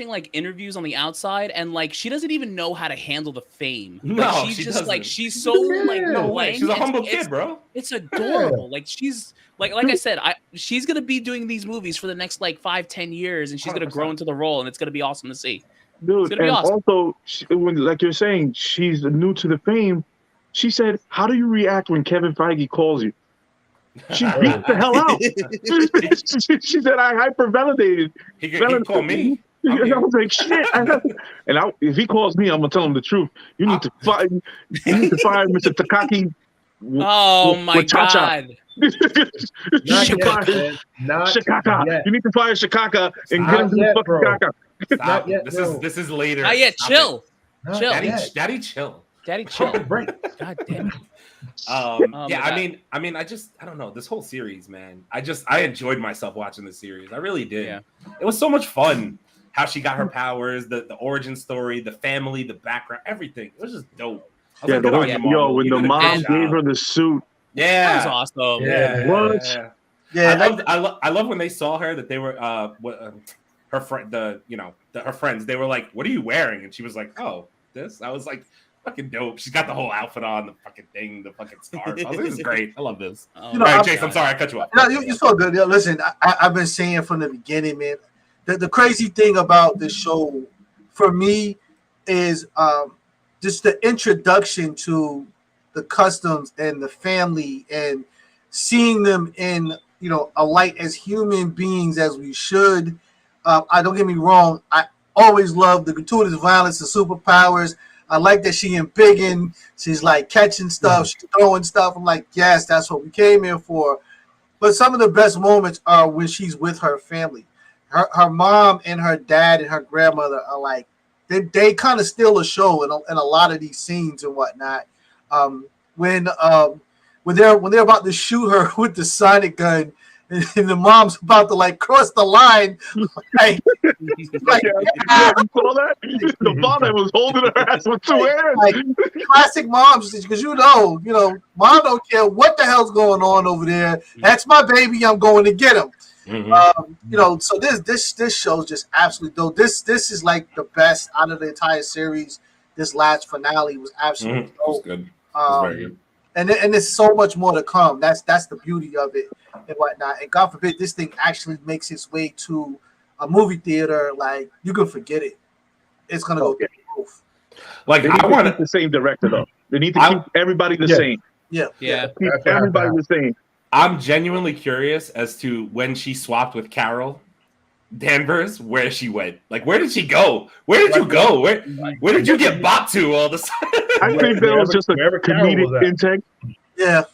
like interviews on the outside, and like she doesn't even know how to handle the fame. No, like, she's just like she's so like she's a humble kid, bro. It's adorable. Like she's like I said, she's gonna be doing these movies for the next like 5-10 years, and she's 100%. Gonna grow into the role, and it's gonna be awesome to see. Dude, and awesome. Also, when like you're saying, she's new to the fame. She said, "How do you react when Kevin Feige calls you?" She beat the hell out. She said, "I hypervalidated." He called me. I was like, "Shit!" If he calls me, I'm gonna tell him the truth. You need to fire. You need to fire Mr. Takaki. Oh my god! Shikaka. You need to fire Shikaka and get him to fucking Shikaka. This is later. Not yet. Chill. Daddy, chill. Daddy, chill. God damn it. I mean, I don't know. This whole series, man. I enjoyed myself watching this series. I really did. Yeah. It was so much fun. How she got her powers, the origin story, the family, the background, everything. It was just dope. When the mom gave her the suit. Yeah. That was awesome. Yeah. What? Yeah. I love when they saw her that they were her friend her friends. They were like, "What are you wearing?" And she was like, "Oh, this." I was like, fucking dope. She's got the whole outfit on, the fucking thing, the fucking scarf. This is great. I love this. All right, Jason, I'm sorry I cut you off. No, you're so good. Listen, I've been saying from the beginning, man, the crazy thing about this show for me is just the introduction to the customs and the family and seeing them in, a light as human beings as we should. I don't get me wrong. I always love the gratuitous violence, the superpowers. I like that she embiggen. She's like catching stuff, she's throwing stuff. I'm like, yes, that's what we came here for. But some of the best moments are when she's with her family. Her mom and her dad and her grandmother are like, they kind of steal the show in a lot of these scenes and whatnot. When they're about to shoot her with the sonic gun, and the mom's about to like cross the line, like Yeah, you saw that? The father was holding her ass with 2 hands. like classic moms, because you know, mom don't care what the hell's going on over there. That's my baby. I'm going to get him. So this show's just absolutely dope. This is like the best out of the entire series. This last finale was absolutely dope. It was good. It was very good. And there's so much more to come. That's the beauty of it and whatnot. And God forbid this thing actually makes its way to a movie theater. Like, you can forget it. It's gonna go through the roof. Like, They need I want to keep the same director though. They need to keep everybody the same. Yeah. Keep everybody the same. I'm genuinely curious as to when she swapped with Carol Danvers, where she went. Like, where did she go? Where did you go? Where did you get bopped to all of a sudden? I think that was just a comedic intent. Yeah.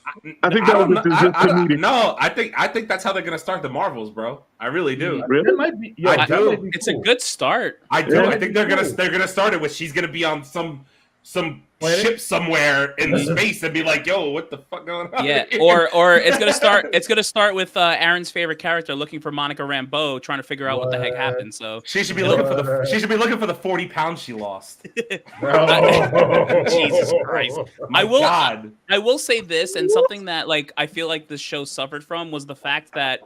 I think that was just comedic. No, I think that's how they're gonna start the Marvels, bro. I really do. Really? That might be, I do. might be It's cool. a good start. I do. Yeah. I think they're gonna start it with she's gonna be on some Planet? ship somewhere in space and be like, "Yo, what the fuck going on?" Yeah, here? or it's gonna start with Aaron's favorite character looking for Monica Rambeau, trying to figure out what the heck happened. So she should be looking for the 40 pounds she lost. Oh. Jesus Christ. I will say this, and something that like I feel like this show suffered from was the fact that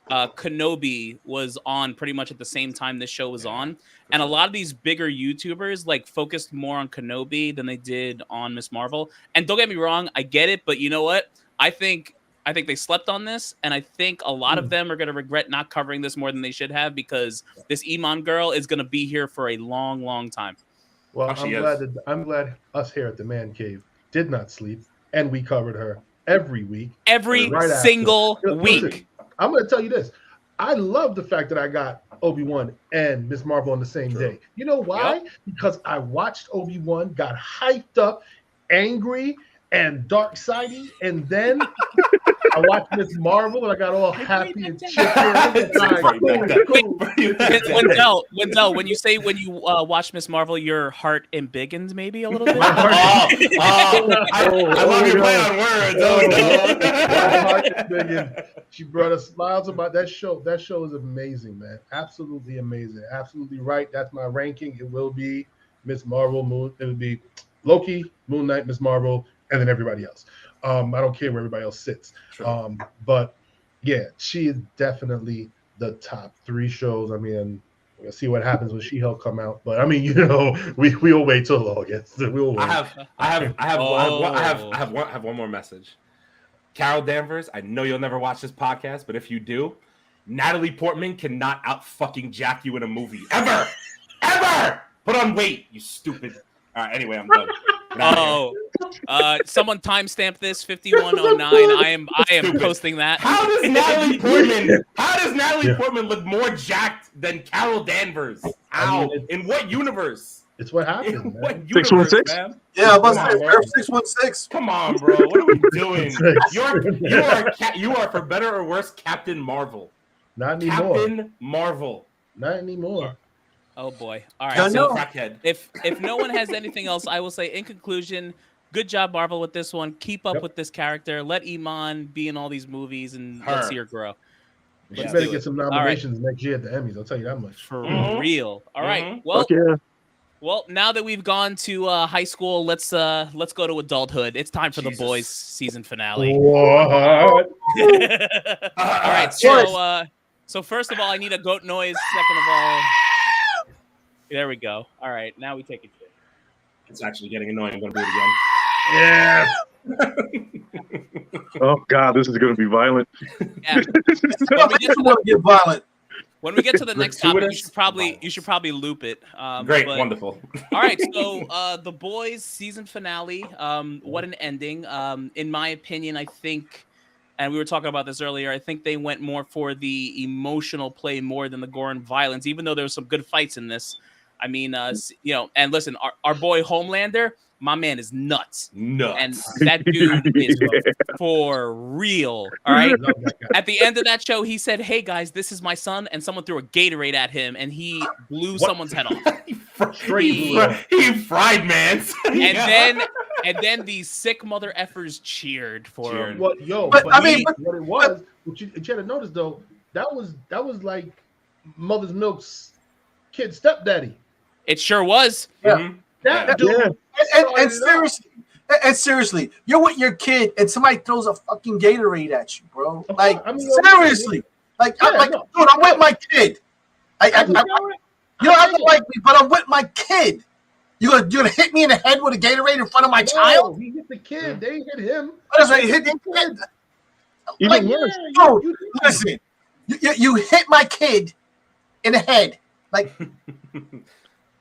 Kenobi was on pretty much at the same time this show was on, and a lot of these bigger YouTubers like focused more on Kenobi than they did on Miss Marvel. And don't get me wrong, I get it, but you know what? I think they slept on this, and I think a lot of them are going to regret not covering this more than they should have, because this Iman girl is going to be here for a long, long time. Well, Oh, I'm glad us here at the Man Cave did not sleep, and we covered her every week. Every Right after. single Listen, week. I'm going to tell you this. I love the fact that I got Obi-Wan and Miss Marvel on the same day. You know why? Yep. Because I watched Obi-Wan, got hyped up, angry, and dark-sidey, and then I watched Miss Marvel, and I got all happy and chipper. Wendell, when you watch Miss Marvel, your heart embiggens maybe a little bit. I love your play on words. Oh no. She brought us smiles about that show. That show is amazing, man. Absolutely amazing. Absolutely right. That's my ranking. It will be Miss Marvel. It will be Loki, Moon Knight, Miss Marvel, and then everybody else. I don't care where everybody else sits. Sure. But yeah, she is definitely the top 3 shows. I mean, we'll see what happens when She-Hulk come out. But I mean, we'll wait till August. We'll wait. I have one more message. Carol Danvers, I know you'll never watch this podcast, but if you do, Natalie Portman cannot out fucking jack you in a movie ever. Put on weight, you stupid. All right, anyway, I'm done. Someone timestamp this 5109. I am posting that. How does Natalie Portman look more jacked than Carol Danvers? How? In what universe? It's what happened. In Man. what universe, 616? man? Yeah, I must Come say, on, Earth 616. Come on, bro. What are we doing? You are for better or worse Captain Marvel. Not anymore. Captain Marvel. Not anymore. Oh boy. All right. Yeah, So no. Crackhead. if no one has anything else, I will say in conclusion, good job, Marvel, with this one. Keep up with this character. Let Iman be in all these movies, and let's see her grow. She better get some nominations next year at the Emmys. I'll tell you that much. For real. All right. Mhm. Well, Yeah. well, now that we've gone to high school, let's go to adulthood. It's time for Jesus. the boys season finale. What? All right. So first of all, I need a goat noise. Second of all, there we go. All right. Now we take it. It's actually getting annoying. I'm going to do it again. Yeah. Oh God, this is going to be violent. Yeah. When we get to the next topic, you should probably loop it. Great, wonderful. All right, so the boys season finale. What an ending! In my opinion, I think, and we were talking about this earlier, I think they went more for the emotional play more than the gore and violence. Even though there was some good fights in this, I mean, and listen, our boy Homelander, my man is nuts. And that dude is for real. All right. At the end of that show, he said, "Hey guys, this is my son," and someone threw a Gatorade at him, and he blew someone's head off. He fried man. And then these sick mother effers cheered for him. What it was, what you had to notice though, that was like Mother's Milk's kid stepdaddy. It sure was. Yeah. Mhm. That dude. And seriously, you're with your kid and somebody throws a fucking Gatorade at you, bro. Like, seriously. Like, dude, I'm with my kid. You don't have to like me, but I'm with my kid. You're gonna hit me in the head with a Gatorade in front of my child? He hit the kid. They hit him. That's right. Hit the kid. Even worse. Dude, listen. You hit my kid in the head. Like,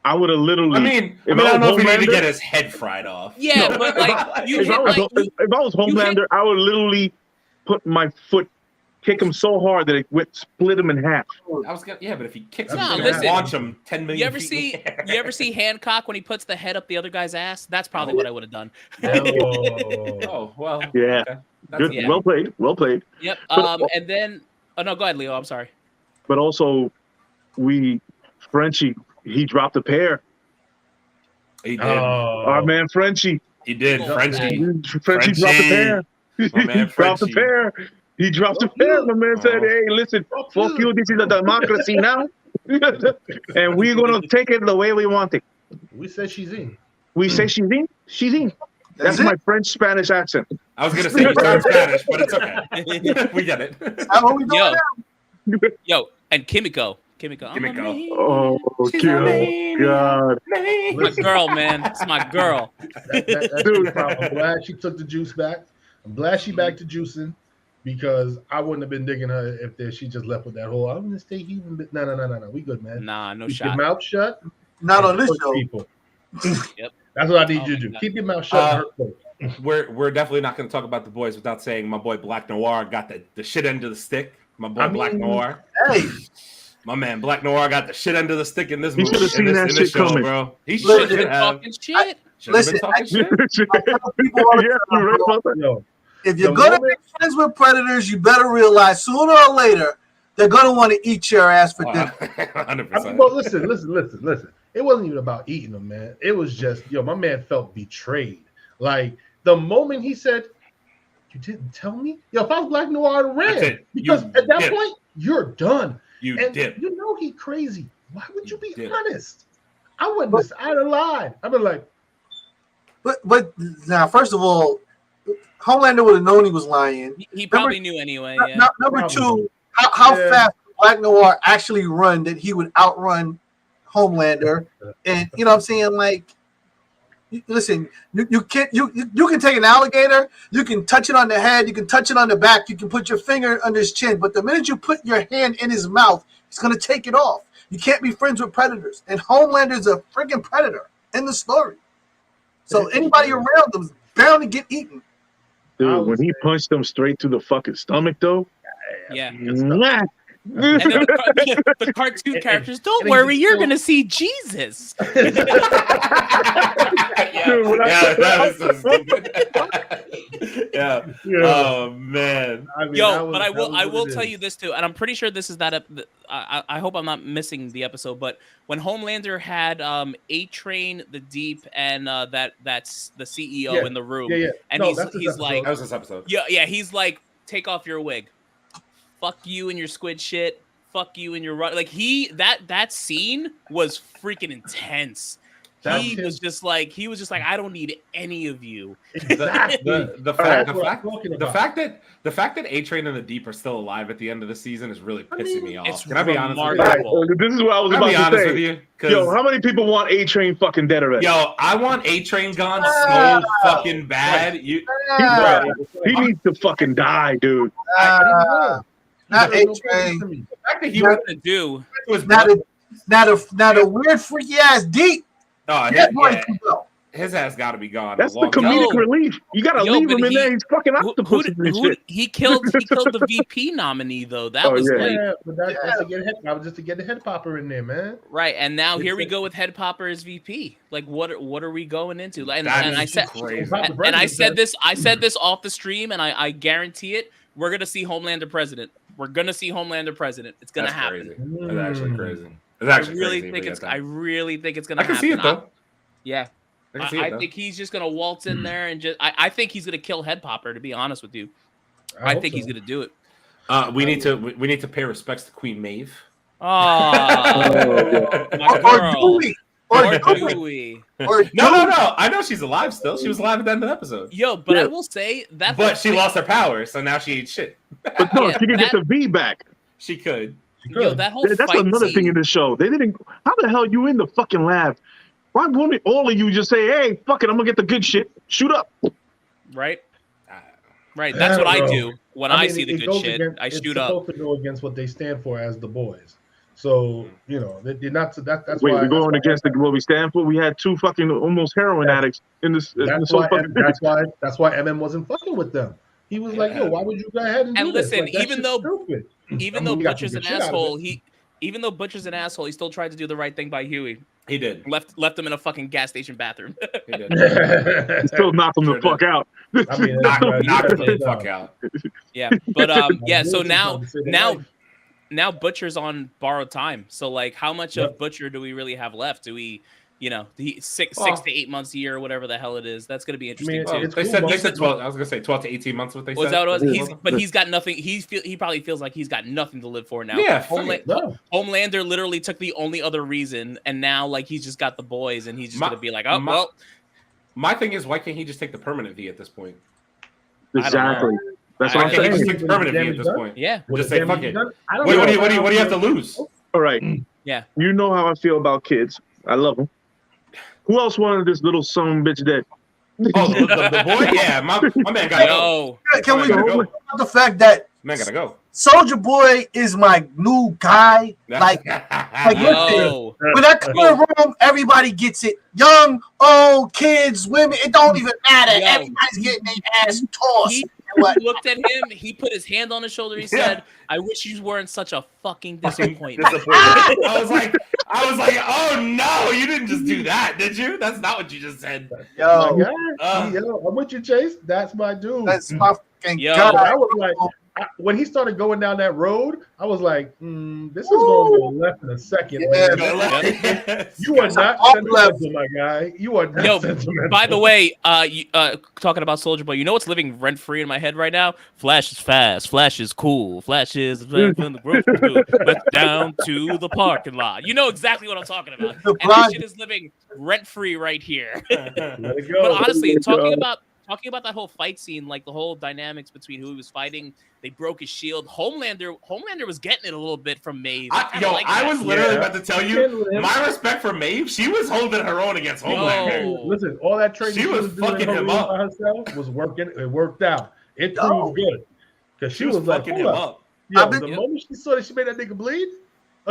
I would have literally. I mean, I don't know if he needed to get his head fried off. Yeah, but like you If hit, I was Homelander, I would literally put my foot, kick him so hard that it would split him in half. I was gonna, but if he kicks him, No, he's listen. gonna launch him 10 million. you ever see Hancock when he puts the head up the other guy's ass? That's probably what I would have done. Oh well. Yeah. Okay. Good. Yeah. Well played. Yep. But- And then no, go ahead, Leo. I'm sorry. But also, Frenchie, he dropped a pair. He did. Our man Frenchie. He did. Oh, Frenchie. Frenchie dropped a pair. My man He dropped a Frenchie. pair. He dropped a pair. My man said, "Hey, listen, fuck you. This is a democracy now, and we're gonna take it the way we want it. We said she's in. We say she's in. She's in. That's my French-Spanish accent. I was gonna say you sound Spanish, but it's okay. We get it. how are we doing now? Yo, and Kimiko. Kimiko. Oh, God. My girl, man. It's my girl. Dude, I'm glad she took the juice back. I'm glad she back to juicing because I wouldn't have been digging her if she just left with that whole. I'm gonna stay even. No. We good, man. Nah, no Keep shot. your mouth shut. Not on this Hurt show. people. Yep. That's what I need Oh you my to do. God. Keep your mouth shut. And hurt folks. We're definitely not gonna talk about the boys without saying my boy Black Noir got the shit end of the stick. My boy Black Noir. Hey, My man Black Noir got the shit end of the stick in this He movie. should have seen that shit coming. Bro. He Listen, should have. Talking shit. Listen, talking shit. I tell people all the Yeah, time, you're right bro, about that. Yo, if you're The gonna moment- be friends with predators, you better realize sooner or later they're gonna want to eat your ass for dinner. 100%. well, listen. It wasn't even about eating them, man. It was just, my man felt betrayed. Like the moment he said, "You didn't tell me," if I was Black Noir, I'd have ran That's it. because You at that dip. point you're done. You And dip. you know he crazy. Why would you be dip. honest? I wouldn't. I'd have lied. I'd been like, But now, first of all, Homelander would have known he was lying. He probably knew anyway. Yeah. Number Probably. two, how Yeah. fast Black Noir actually run that he would outrun Homelander, and you know what I'm saying? Like, listen, you can take an alligator, you can touch it on the head, you can touch it on the back, you can put your finger under his chin, but the minute you put your hand in his mouth, he's gonna take it off. You can't be friends with predators, and Homelander's a freaking predator in the story. So anybody around him is bound to get eaten. Dude, when he punched him straight to the fucking stomach, though. Yeah. Mwah. And then the cartoon characters, don't worry, you're gonna see Jesus. Dude, when I- that was so stupid. Yeah. Oh man. I mean, Yo, that was- but I that was will what it tell is. you this too, and I'm pretty sure this is not I hope I'm not missing the episode, but when Homelander had A-Train, the Deep, and that's the CEO Yeah. in the room, Yeah. and No, he's that's this like, That was this episode. yeah, he's like, take off your wig, fuck you and your squid shit, fuck you and your like that scene was freaking intense. That's He him. was just like, I don't need any of you. Exactly. The fact that A-Train and the Deep are still alive at the end of the season is really pissing me off. it's Can I be honest with you? remarkable. This is what I was Can I about be to honest say. with you? 'Cause- Yo, how many people want A-Train fucking dead already? Yo, I want A-Train gone so fucking bad. You, Ah, He needs to fucking die, dude. not There's no A-Train. purpose to me. the fact that he What gonna do? was Now the weird freaky ass Deep. That boy can go. his ass got to be gone. That's a the long time. comedic Yo. relief. You gotta Yo, leave but him in he- there. He's fucking Who, octopus and shit. he killed the VP nominee though. That Oh, was yeah. like Yeah, but that's just to get the head popper in there, man. right. And now here we go with Head Popper as VP. Like what are we going into? Like, That and is I said crazy. and I said this off the stream, and I guarantee it. We're gonna see Homelander president. We're gonna see Homelander president. It's gonna That's happen. crazy. That's actually crazy. It's I actually really crazy, think but it's. yeah, I really think it's gonna I can happen. see it though. Yeah. I think he's just gonna waltz in there and just. I think he's gonna kill Head Popper. To be honest with you, I think he's gonna do it. We need to pay respects to Queen Maeve. Oh, my girl. Or Dewey. No. I know she's alive still. She was alive at the end of the episode. Yo, but I will say that. But she lost her power, so now she ain't shit. But no, she can get the V back. She could. Yo, that whole That's fight another scene. thing in this show. They didn't. How the hell you in the fucking lab? Why wouldn't all of you just say, "Hey, fuck it, I'm gonna get the good shit. Shoot up." Right. Right. That's what I do when I see the it good goes shit. against- I it's shoot up. supposed to go against what they stand for as the boys. So they're not. That's Wait, why we're going against what we stand for. We had two fucking almost heroin addicts in this. That's why MM wasn't fucking with them. He was like, "Yo, why would you go ahead and do this? listen, Like, that even shit's though stupid." even I though mean, he got Butcher's some an good shit out of asshole, it. even though Butcher's an asshole, he still tried to do the right thing by Huey. He did. Left him in a fucking gas station bathroom. He did. Still knock them the fuck out. I mean, Knock that's the fuck out. Yeah, but yeah. So Bullshit's on the now Butcher's on borrowed time. So like, how much Yep. of Butcher do we really have left? Do we, six Well, to 8 months a year or whatever the hell it is? That's gonna be interesting mean, too. Well, it's they cool, said but- 12. I was gonna say 12 to 18 months. What they Was said. that what it Yeah. was? But he's got nothing. He probably feels like he's got nothing to live for now. Yeah, fuck it. No. Homelander literally took the only other reason, and now like he's just got the boys, and he's just gonna be like, oh my- well. My thing is, why can't he just take the permanent V at this point? Exactly. That's I what Why I'm can't he just saying. take the permanent V at this Damage point? Yeah. With Just the say damage fuck it. done, I don't What know. do you have to lose? All right. Yeah. You know how I feel about kids. I love them. Who else wanted this little son bitch dead? Oh, the boy? Yeah, my man gotta go. No. Can we Gotta talk go. about the fact that Man gotta go. Soldier Boy is my new guy? Like Yo. when I come in the room, everybody gets it. Young, old, kids, women. It don't even matter. Yo. Everybody's getting their ass tossed. He And what? looked at him. He put his hand on his shoulder. He said, "I wish you weren't such a fucking disappointment." I was like, oh no, you didn't just do that, did you? That's not what you just said. Yo, My guy, yo, I'm with you, Chase. That's my dude. that's my fucking Yo. guy. I was like, when he started going down that road, I was like, this is going to go left in a second, Yeah, man. You are not Up sentimental, my guy. You are not Yo, sentimental. by the way, talking about Soldier Boy, you know what's living rent free in my head right now? Flash is fast. Flash is cool. Flash is from the grocery store, but down to the parking lot. You know exactly what I'm talking about. And this shit is living rent free right here. Let it go. But honestly, talking about that whole fight scene, like the whole dynamics between who he was fighting, they broke his shield. Homelander was getting it a little bit from Maeve. I was literally about to tell you, Yeah. my respect for Maeve, she was holding her own against Homelander. Yo. Listen, all that training She was doing fucking in her him room up. by herself was working. It worked out. It Yo. proved good. Because she was like, fucking hold him up. up. Yo, I've been- the moment she saw that she made that nigga bleed,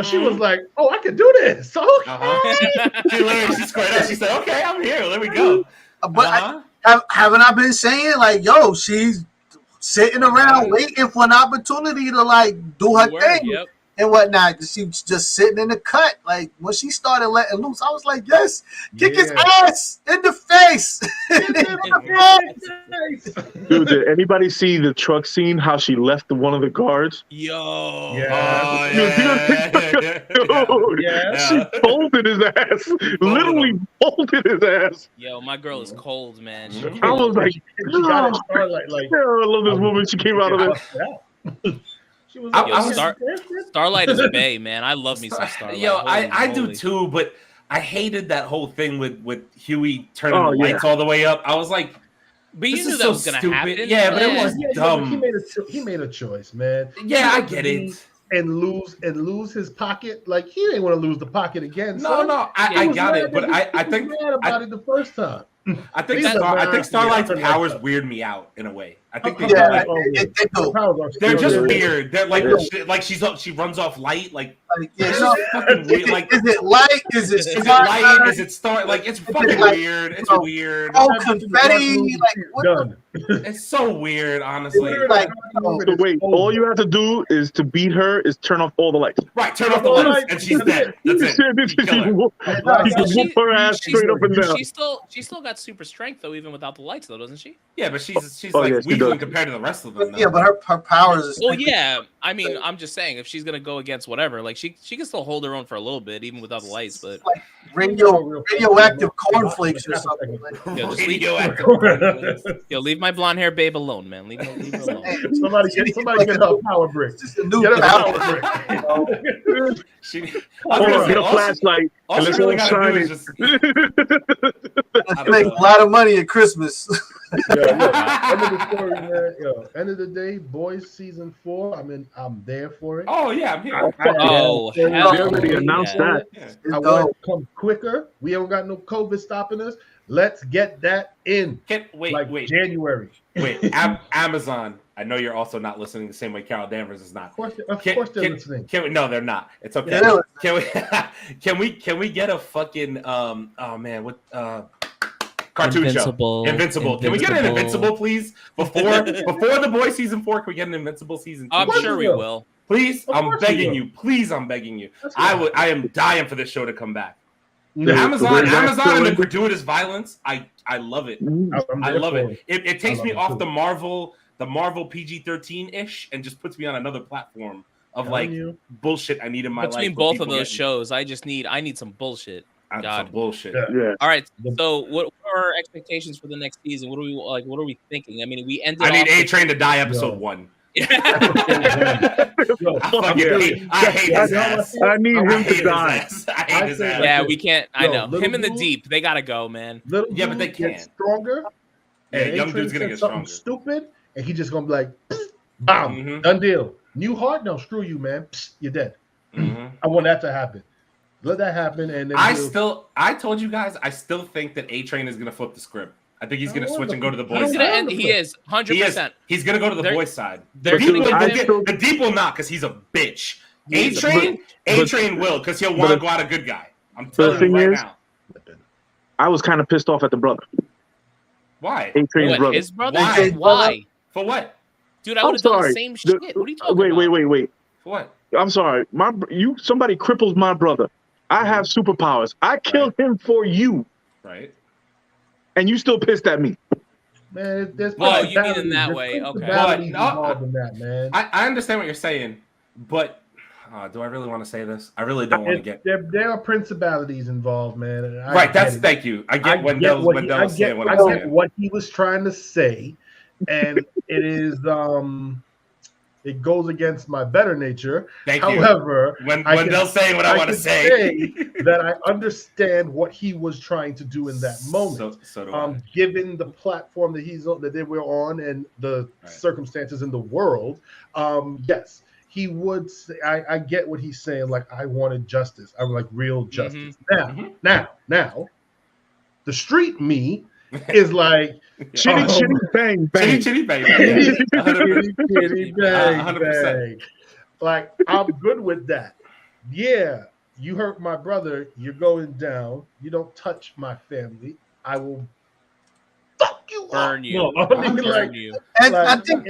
she was like, "Oh, I can do this." So She squared up. She said, "Okay, I'm here. Let me go." But haven't I been saying, like, yo, she's sitting around waiting for an opportunity to like do her Word, thing yep. and whatnot. She was just sitting in the cut. Like when she started letting loose, I was like, yes, kick his ass in the face. Dude, did anybody see the truck scene? How she left one of the guards? Yo. Yeah. Dude, Yeah. she folded his ass. Literally folded his ass. Yo, my girl is cold, man. She I was cold. like, She got it started like yeah, I love this woman. She came out of it. She was I- like, I was- Starlight is a bae, man. I love me some Starlight. Yo, Holy I do moly. too, but I hated that whole thing with Huey turning Oh, the yeah. lights all the way up. I was like, But you this knew is that so was gonna stupid. happen. Yeah, but it was Yeah, dumb. He made a choice, man. Yeah, I get it. And lose his pocket. Like he didn't want to lose the pocket again. No, son. no, He I was got mad it, but that I he think was mad about it the first time. I think He's a man. Starlight's Yeah. powers weird me out in a way. I think they Yeah, like, they do. they're just weird. weird. They're like Yeah. she runs off light. Like Like, yeah, it's you know, just fucking weird. Like is it light? Is it is it spark? light? Is it star? Like it's fucking like- weird. It's Oh. weird. Oh, confetti? Like what? Done. It's so weird, honestly. Weird. Like, So wait, all you have to do is to beat her is turn off all the lights. Right, turn off the lights and she's dead. That's it. You kill her. You can whoop her ass straight up and down. She still got super strength though, even without the lights though, doesn't she? Yeah, but she's Oh, like yeah, she weakling does. compared to the rest of them. Yeah, but her powers is Well, yeah. I mean, I'm just saying if she's gonna go against whatever, like she can still hold her own for a little bit, even without the lights. But radioactive cornflakes or something. Yo, just leave, leave my blonde hair babe alone, man. Leave her alone. Somebody get her a power brick. It's just a new Get her a power. power brick. Get a flashlight. All she really gotta do is just. Make a lot of money at Christmas. End of the story, man. End of the day, Boys season 4. I'm there for it. Oh yeah, I'm here. They already announced that. I want it to come quicker. We haven't got no COVID stopping us. Let's get that in. Wait. January. Wait, Amazon. I know you're also not listening the same way Carol Danvers is not. Of course they're listening. No, they're not. It's okay. Yeah. Can we get a fucking cartoon Invincible. show? Invincible. Can we get an Invincible, please? Before The Boys season 4, can we get an Invincible season 2? I'm sure we will. Please, I'm begging you. you. Please, I'm begging you. I am dying for this show to come back. Yeah, Amazon and the gratuitous violence. I love it. I love it. It takes me off the Marvel PG-13 ish and just puts me on another platform of bullshit I need in my life. Between both of those shows, I need some bullshit. Some bullshit. Yeah. All right. So, what are our expectations for the next season? What are we like? What are we thinking? I mean, we ended. I need A-Train to die episode 1. I hate his ass. I need him to die. I hate his ass. Yeah, we can't. I know him and the Blue, Deep. They gotta go, man. But they can't. Get stronger. Yeah, young dude's gonna get stronger. Stupid, and he just gonna be like, bam, done deal. New heart? No, screw you, man. You're dead. I want that to happen. Let that happen, and then I told you guys, I still think that A-Train is gonna flip the script. I think he's going to switch and go to the boys side. He is 100%. He's going to go to the boys side. The Deep will not because he's a bitch. A-Train will because he'll want to go out a good guy. I'm telling you right now. I was kind of pissed off at the brother. Why? A-Train's brother. His brother? Why? For what? Dude, I would have done the same shit. What are you talking about? Wait. For what? I'm sorry. Somebody cripples my brother. I have superpowers. I killed him for you. Right. And you still pissed at me. Man, there's you mean in that way? Okay. Involved in that, man. I understand what you're saying, but do I really want to say this? I really don't want to get. There are principalities involved, man. Right. Thank you. I get Wendell's saying what I'm saying. I get what he was trying to say, and it is it goes against my better nature. However, Wendell's saying what I want to say, that I understand what he was trying to do in that moment. So do I. Given the platform that they were on and the circumstances in the world, yes, he would say. I get what he's saying. Like, I wanted justice. I would like real justice. Now, the street me is like. Chitty bang bang. Chitty bang. Chitty bang bang. Like, I'm good with that. Yeah, you hurt my brother. You're going down. You don't touch my family. I will fuck you burn up. you. No, I mean, burn you. And I think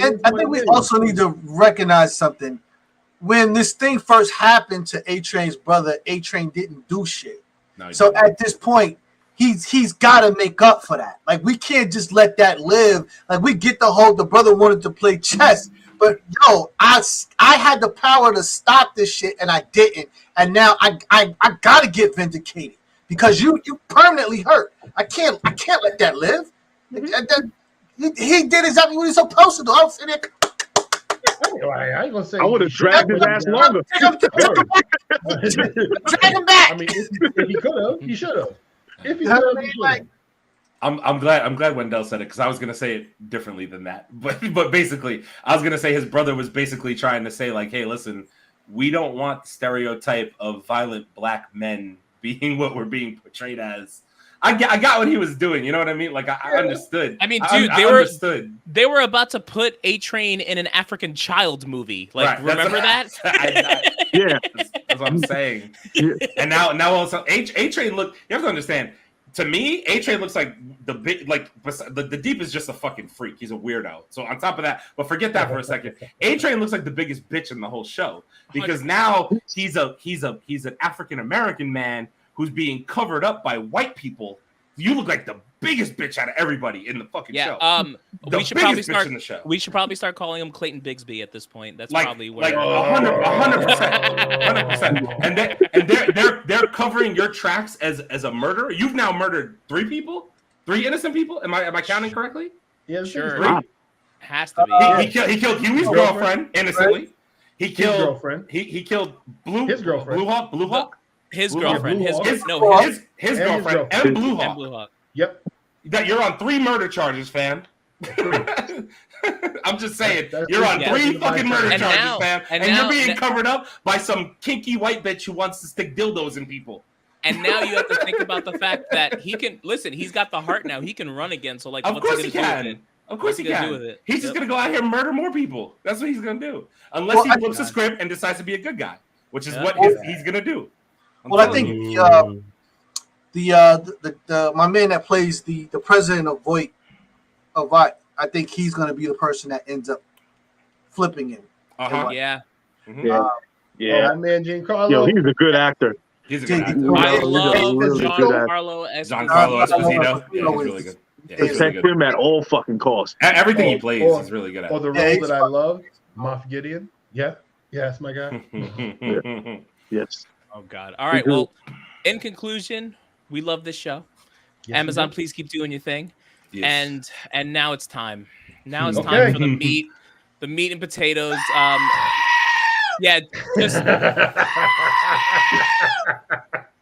we also need to recognize something. When this thing first happened to A-Train's brother, A-Train didn't do shit. So at this point, he's got to make up for that. Like, we can't just let that live. Like, we get the brother wanted to play chess, but I had the power to stop this shit and I didn't. And now I got to get vindicated because you permanently hurt. I can't let that live. He did exactly what he's supposed to do. I was sitting there. I ain't gonna say. I would have dragged his ass longer. Drag him back. I mean, if he could have, he should have. If he I'm glad Wendell said it because I was gonna say it differently than that. But basically, I was gonna say his brother was basically trying to say like, hey, listen, we don't want the stereotype of violent black men being what we're being portrayed as. I got what he was doing. You know what I mean? Like I understood. I mean, dude, they were about to put A-Train in an African child movie. Like, remember that? Yeah, that's what I'm saying. Yeah. And now also A-Train look. You have to understand. To me, A-Train looks like the Deep is just a fucking freak. He's a weirdo. So on top of that, but forget that for a second. A-Train looks like the biggest bitch in the whole show because now he's an African American man who's being covered up by white people you look like the biggest bitch out of everybody in the fucking show. We should probably start in the show. We should probably start calling him Clayton Bigsby at this point. That's probably where 100%. And they're covering your tracks as a murderer. You've now murdered 3 innocent people. Am I counting correctly? Yeah, sure. 3. Has to be. He killed Huey's girlfriend innocently. He killed his girlfriend. He killed his girlfriend. Blue Hawk. His girlfriend. His girlfriend and Blue Hawk. Yep. That you're on 3 murder charges, fam. I'm just saying, you're on 3 fucking murder charges, fam, and you're being covered up by some kinky white bitch who wants to stick dildos in people. And now you have to think about the fact that he can listen. He's got the heart now. He can run again. So like, of course he can. Of course he can. He's just gonna go out here and murder more people. That's what he's gonna do, unless he flips the script and decides to be a good guy, which is what he's gonna do. I think the my man that plays the president of Voight, I think he's going to be the person that ends up flipping him. Yeah. That man Giancarlo. Yo, he's a good actor. He's a good actor. I love Giancarlo Esposito. Yeah, he's really good. Protect him at all fucking costs. Everything he plays is really good at. Or the role that I love, Moff Gideon. Yeah, that's my guy. Yes. Oh God. All right. Well, in conclusion, we love this show. Yes, Amazon, please keep doing your thing. Yes. And now it's time. Now it's time for the meat and potatoes. Yeah, just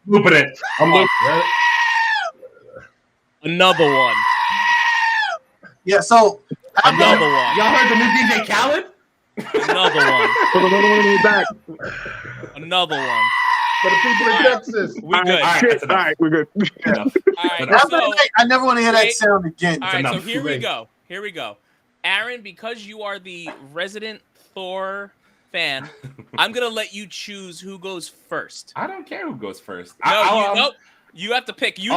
looping it. Another one. Yeah, so another one. Y'all heard the new DJ Khaled? Another one. Put another one in the back. Another one. For the people in Texas. We good. All right, we're good. All right, so, I never want to hear that sound again. All right, so here we go. Aaron, because you are the resident Thor fan, I'm going to let you choose who goes first. I don't care who goes first. You have to pick. You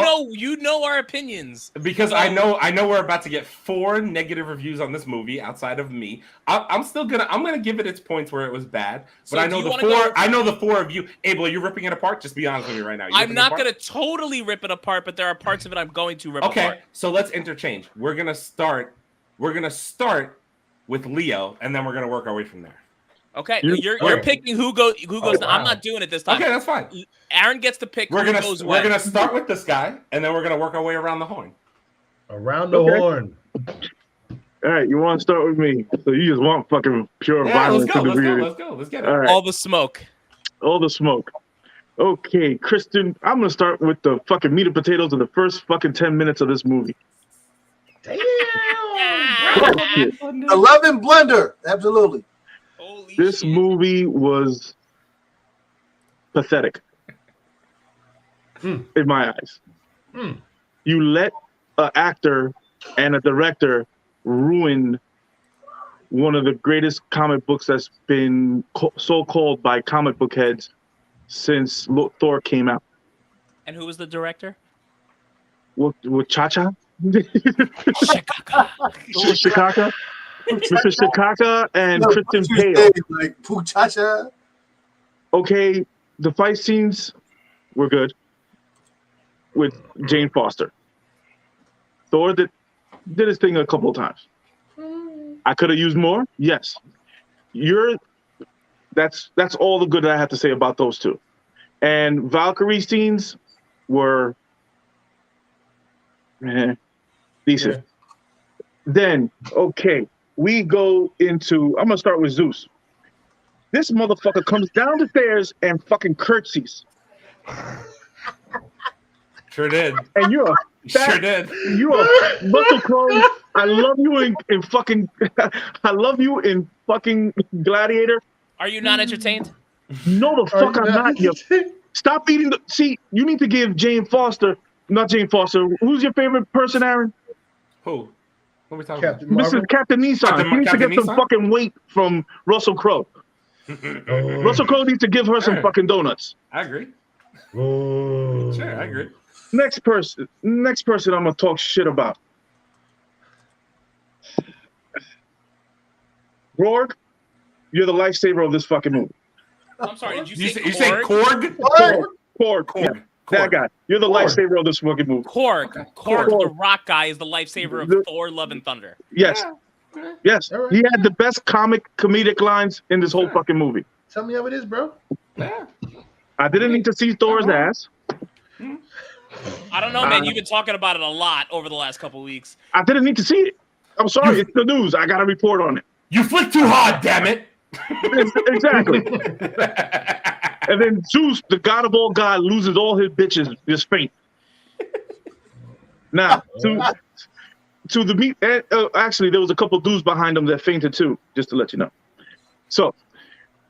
know our opinions. Because I know we're about to get 4 negative reviews on this movie outside of me. I'm gonna give it its points where it was bad. But I know the 4 of you. Abel, are you ripping it apart? Just be honest with me right now. I'm not gonna totally rip it apart, but there are parts of it I'm going to rip apart. Okay, so let's interchange. We're gonna start with Leo, and then we're gonna work our way from there. Okay, you're picking who goes. Wow. I'm not doing it this time. Okay, that's fine. Aaron gets to pick. We're gonna start with this guy, and then we're gonna work our way around the horn. Around the horn. All right, you want to start with me? So you just want fucking pure violence? Let's go. Let's get it. All right. All the smoke. Okay, Kristen, I'm gonna start with the fucking meat and potatoes of the first fucking 10 minutes of this movie. Damn. 11 blender, absolutely. This movie was pathetic in my eyes. You let an actor and a director ruin one of the greatest comic books that's been so-called by comic book heads since Thor came out. And who was the director? With Cha-Cha? Shikaka? Mr. Shikaka and Kristen Bale. Like Puchacha. Okay, the fight scenes were good with Jane Foster. Thor did his thing a couple of times. I could have used more. Yes, that's all the good that I have to say about those two. And Valkyrie scenes were decent. Yeah. Then okay. We go into, I'm going to start with Zeus. This motherfucker comes down the stairs and fucking curtsies. Sure did. And you're a fat, sure did. You're a Russell Crowe. I love you in fucking, I love you in fucking Gladiator. Are you not entertained? No, the fuck I'm not. Stop eating see, you need to give not Jane Foster. Who's your favorite person, Aaron? Who? What are we talking about? Mrs. Captain Nissan. He needs to get some fucking weight from Russell Crowe. Russell Crowe needs to give her some fucking donuts. I agree. Sure, I agree. Next person I'm gonna talk shit about. Rourke, you're the lifesaver of this fucking movie. I'm sorry, did you say you say Korg? Korg. That guy. You're the lifesaver of this fucking movie. Korg, the rock guy, is the lifesaver of Thor: Love and Thunder. Yes. Yes. Right. He had the best comedic lines in this whole fucking movie. Tell me how it is, bro. I didn't need to see Thor's ass. I don't know, man. You've been talking about it a lot over the last couple weeks. I didn't need to see it. I'm sorry. It's the news. I got to report on it. You flick too hard, damn it. Exactly. And then Zeus, the god of all God, loses all his bitches, just faint. Now, to the meat. Actually, there was a couple dudes behind him that fainted too, just to let you know. So,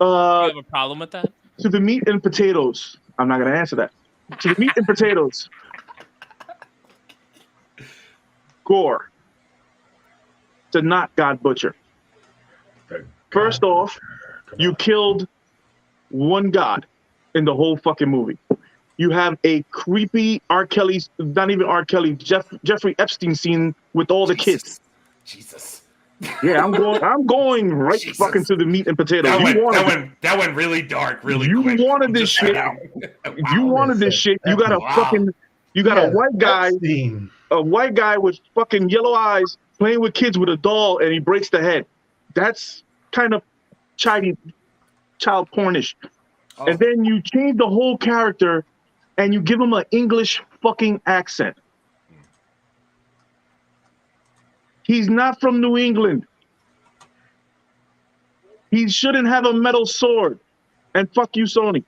you have a problem with that? To the meat and potatoes. I'm not going to answer that. To the meat and potatoes. Gore. To not God Butcher. First off, you killed one god in the whole fucking movie. You have a creepy R. Kelly, not even R. Kelly, Jeffrey Epstein scene with all the kids. Jesus. Yeah, I'm going right fucking to the meat and potatoes. That went really dark, really quick. You wanted this shit. You wanted this shit. You got a white guy, with fucking yellow eyes playing with kids with a doll, and he breaks the head. That's kind of child pornish. Oh. And then you change the whole character and you give him an English fucking accent. He's not from New England. He shouldn't have a metal sword. And fuck you, Sony.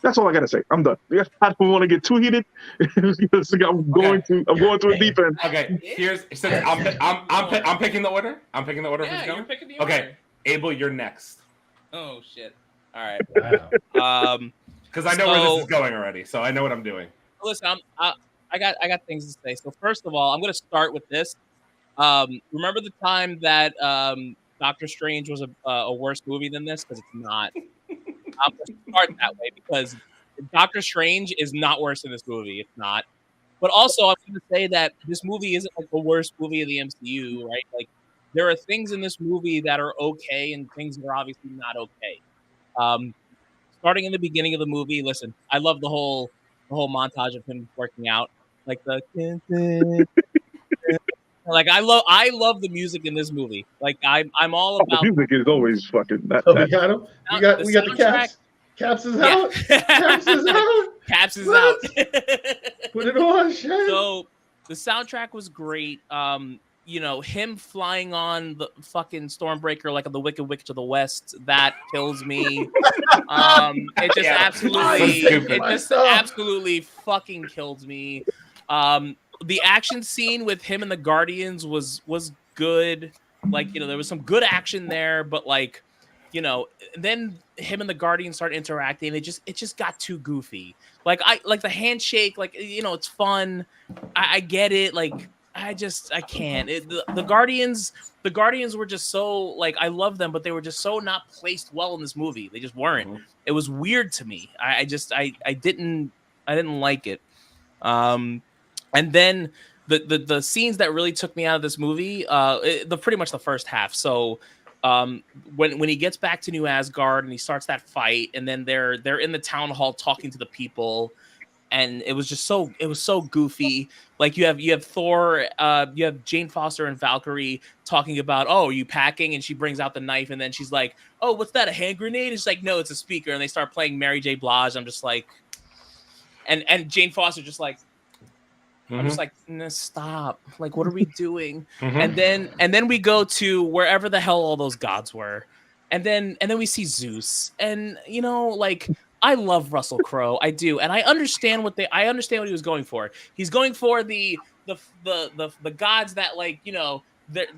That's all I gotta say. I'm done. I don't want to get too heated. I'm going to a deep end. Okay, I'm picking the order. I'm picking the order. Yeah, you're picking the order. Okay, Abel, you're next. Oh shit! All right. Wow. Because I know where this is going already, so I know what I'm doing. Listen, I got things to say. So first of all, I'm going to start with this. Remember the time that Doctor Strange was a worse movie than this? Because it's not. I'm going to start that way because Doctor Strange is not worse than this movie. It's not. But also, I'm going to say that this movie isn't like the worst movie of the MCU, right? Like, there are things in this movie that are okay and things that are obviously not okay. Starting in the beginning of the movie, listen, I love the whole montage of him working out, like the like I love the music in this movie. Like I'm all about the music is always fucking. We got him. We got the Caps. Caps is out. Caps is out. Caps is out. Put it on, Shay. So the soundtrack was great. Him flying on the fucking Stormbreaker like the Wicked Witch of the West, that kills me. It just absolutely fucking killed me. The action scene with him and the Guardians was good. Like, there was some good action there, but then him and the Guardians start interacting. It just got too goofy. Like the handshake, it's fun. I get it. Like, I can't. The Guardians were just so I love them, but they were just so not placed well in this movie. They just weren't. Mm-hmm. It was weird to me. I didn't like it. And then the scenes that really took me out of this movie, pretty much the first half. So when he gets back to New Asgard and he starts that fight, and then they're in the town hall talking to the people. And it was so goofy. Like you have Thor, you have Jane Foster and Valkyrie talking about, oh, are you packing? And she brings out the knife, and then she's like, oh, what's that? A hand grenade? It's like, no, it's a speaker. And they start playing Mary J. Blige. I'm just like, and Jane Foster just like, I'm just like, no, stop. Like, what are we doing? And then we go to wherever the hell all those gods were, and then we see Zeus, and I love Russell Crowe. I do. And I understand what he was going for. He's going for the gods that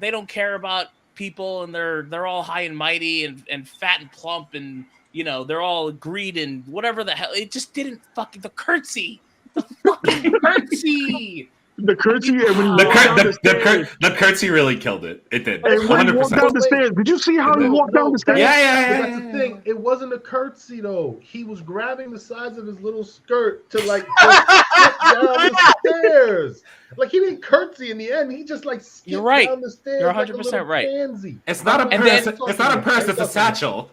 they don't care about people, and they're all high and mighty and fat and plump, and they're all greed and whatever the hell. It just didn't the curtsy. The fucking curtsy. The curtsy, and when the curtsy really killed it. It did. And when he walked down the stairs, did you see how he walked down the stairs? Yeah. That's the thing. It wasn't a curtsy though. He was grabbing the sides of his little skirt to just skip down the stairs. Like, he didn't curtsy in the end. He just skipped down the stairs. You're 100% right. Pansy. It's not a purse. It's not a purse. It's a satchel.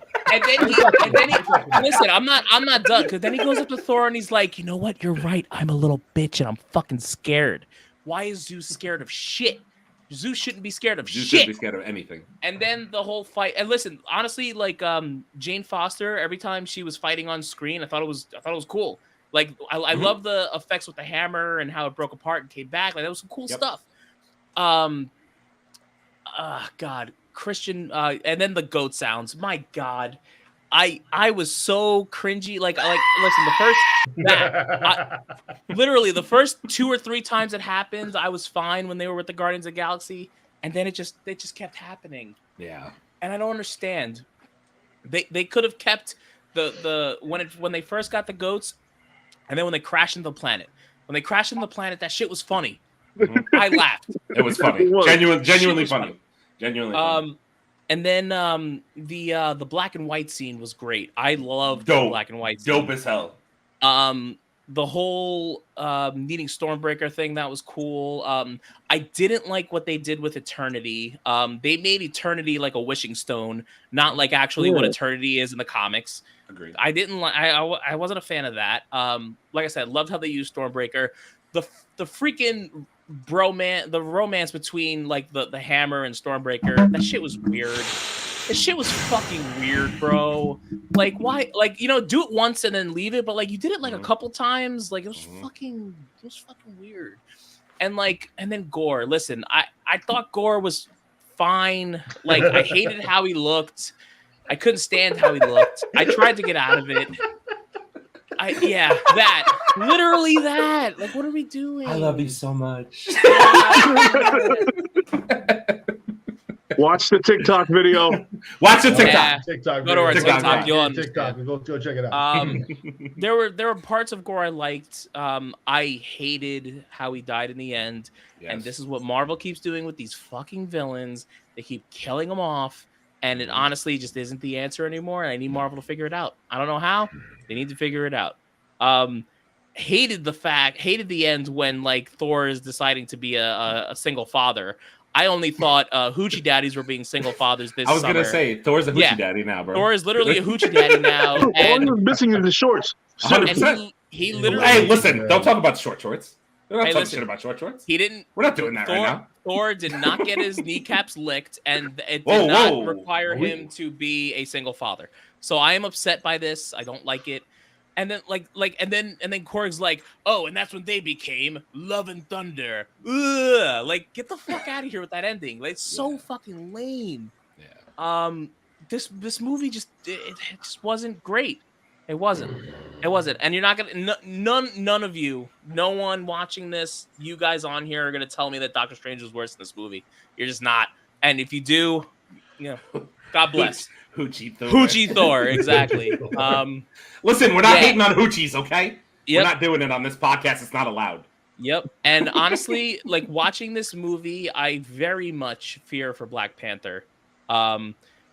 listen, I'm not done, because then he goes up to Thor and he's like, you know what? You're right. I'm a little bitch and I'm fucking scared. Why is Zeus scared of shit? Zeus shouldn't be scared of Zeus shit. shouldn't be scared of anything. And then the whole fight. And listen, honestly, like Jane Foster, every time she was fighting on screen, I thought it was cool. Like I love the effects with the hammer and how it broke apart and came back. Like that was some cool stuff. God, Christian, and then the goat sounds. My God, I was so cringy. Like listen, literally the first 2 or 3 times it happened, I was fine when they were with the Guardians of the Galaxy, and then it just kept happening. Yeah, and I don't understand. They could have kept when they first got the goats, and then when they crashed into the planet. When they crashed into the planet, that shit was funny. I laughed. It was funny. Genuinely funny. Genuinely funny. And then the black and white scene was great. I loved the black and white scene. Dope as hell. The whole needing Stormbreaker thing, that was cool. I didn't like what they did with Eternity. They made Eternity like a wishing stone, not like actually what Eternity is in the comics. Agreed. I didn't like. I wasn't a fan of that. Like I said, loved how they used Stormbreaker. The freaking the romance between like the Hammer and Stormbreaker, that shit was weird. That shit was fucking weird, bro. Like, why? Like, do it once and then leave it, but like you did it like a couple times. Like it was fucking weird. And then Gore. Listen, I thought Gore was fine. Like I hated how he looked. I couldn't stand how he looked. I tried to get out of it. Literally that. Like, what are we doing? I love you so much. Watch the TikTok video. Watch the TikTok. Yeah. TikTok. Go to our video. TikTok. You'll TikTok. Go check it out. There were parts of Gore I liked. I hated how he died in the end. Yes. And this is what Marvel keeps doing with these fucking villains. They keep killing them off. And it honestly just isn't the answer anymore. And I need Marvel to figure it out. I don't know how. They need to figure it out. Hated the end when like Thor is deciding to be a single father. I only thought hoochie daddies were being single fathers this summer. I was gonna say Thor's a hoochie daddy now, bro. Thor is literally a hoochie daddy now. All he's missing is the shorts. 100%. And he literally. Hey, listen! Don't talk about short shorts. We're not talking listen, shit about short shorts. He didn't. We're not doing that right now. Thor did not get his kneecaps licked, and it did not require him to be a single father. So I am upset by this. I don't like it. And then and then Korg's like, oh, and that's when they became Love and Thunder. Ugh. Like, get the fuck out of here with that ending. Like, it's so fucking lame. Yeah. This movie just wasn't great. It wasn't. And you're not gonna none of you, no one watching this, you guys on here are gonna tell me that Doctor Strange was worse than this movie. You're just not. And if you do, God bless. Hoochie Thor, exactly. Listen, we're not hating on hoochies, okay? Yep. We're not doing it on this podcast. It's not allowed. Yep. And honestly, like watching this movie, I very much fear for Black Panther.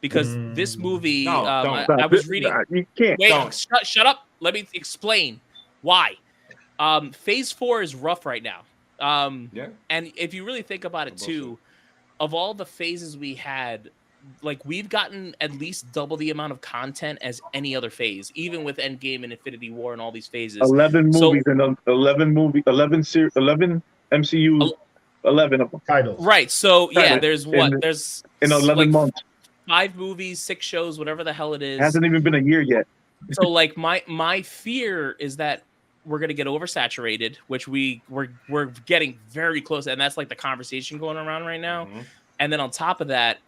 Because this movie, I was reading. You can't. Wait, shut up. Let me explain why. Phase 4 is rough right now. And if you really think about it too, of all the phases we had, like we've gotten at least double the amount of content as any other phase, even with Endgame and Infinity War and all these phases. 11 movies and 11 MCU, 11 of them. Titles. Right. So yeah, there's in 11 months. 5 movies, 6 shows, whatever the hell it is. It hasn't even been a year yet. So like my fear is that we're gonna get oversaturated, which we're getting very close, and that's like the conversation going around right now. Mm-hmm. And then on top of that,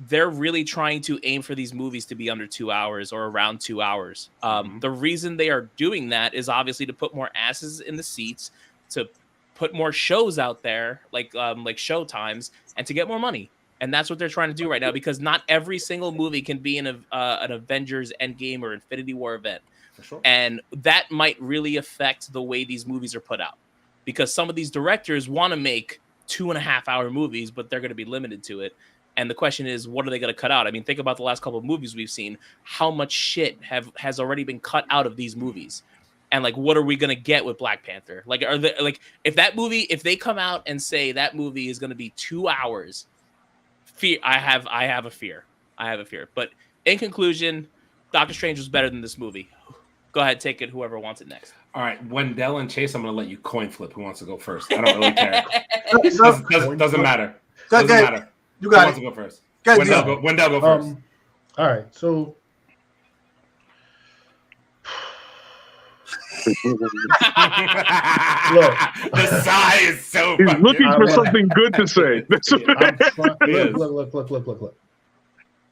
they're really trying to aim for these movies to be under 2 hours or around 2 hours. The reason they are doing that is obviously to put more asses in the seats, to put more shows out there, like show times, and to get more money. And that's what they're trying to do right now, because not every single movie can be an Avengers Endgame or Infinity War event. For sure. And that might really affect the way these movies are put out, because some of these directors want to make 2.5 hour movies, but they're going to be limited to it. And the question is, what are they going to cut out? I mean, think about the last couple of movies we've seen. How much shit has already been cut out of these movies? And like, what are we going to get with Black Panther? Like, are they like, if they come out and say that movie is going to be 2 hours, I have a fear. But in conclusion, Doctor Strange was better than this movie. Go ahead, take it. Whoever wants it next. All right, Wendell and Chase, I'm going to let you coin flip. Who wants to go first? I don't really care. Doesn't matter. Doesn't matter. You got Who wants to go first? Wendell, go first. All right, so look, the sigh is so. He's looking for something good to say. Look.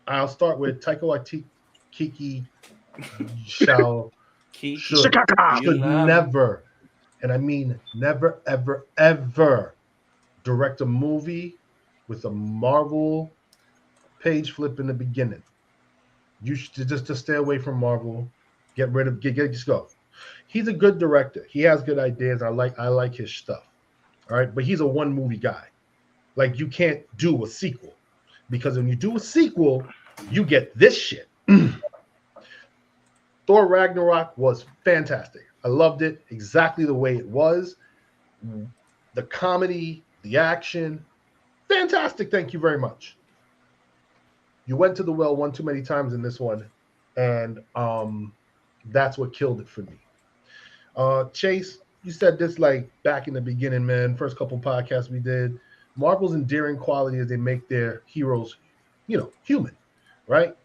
I'll start with Taika Waititi. Should never, and I mean never, ever, ever direct a movie with a Marvel page flip in the beginning. You should just stay away from Marvel. Just go. He's a good director. He has good ideas. I like his stuff. All right, but he's a one movie guy. Like, you can't do a sequel, because when you do a sequel, you get this shit. Thor Ragnarok was fantastic. I loved it exactly the way it was. The comedy, the action, fantastic. Thank you very much. You went to the well one too many times in this one, and that's what killed it for me. Chase, you said this like back in the beginning, man. First couple podcasts we did. Marvel's endearing quality is they make their heroes, human, right?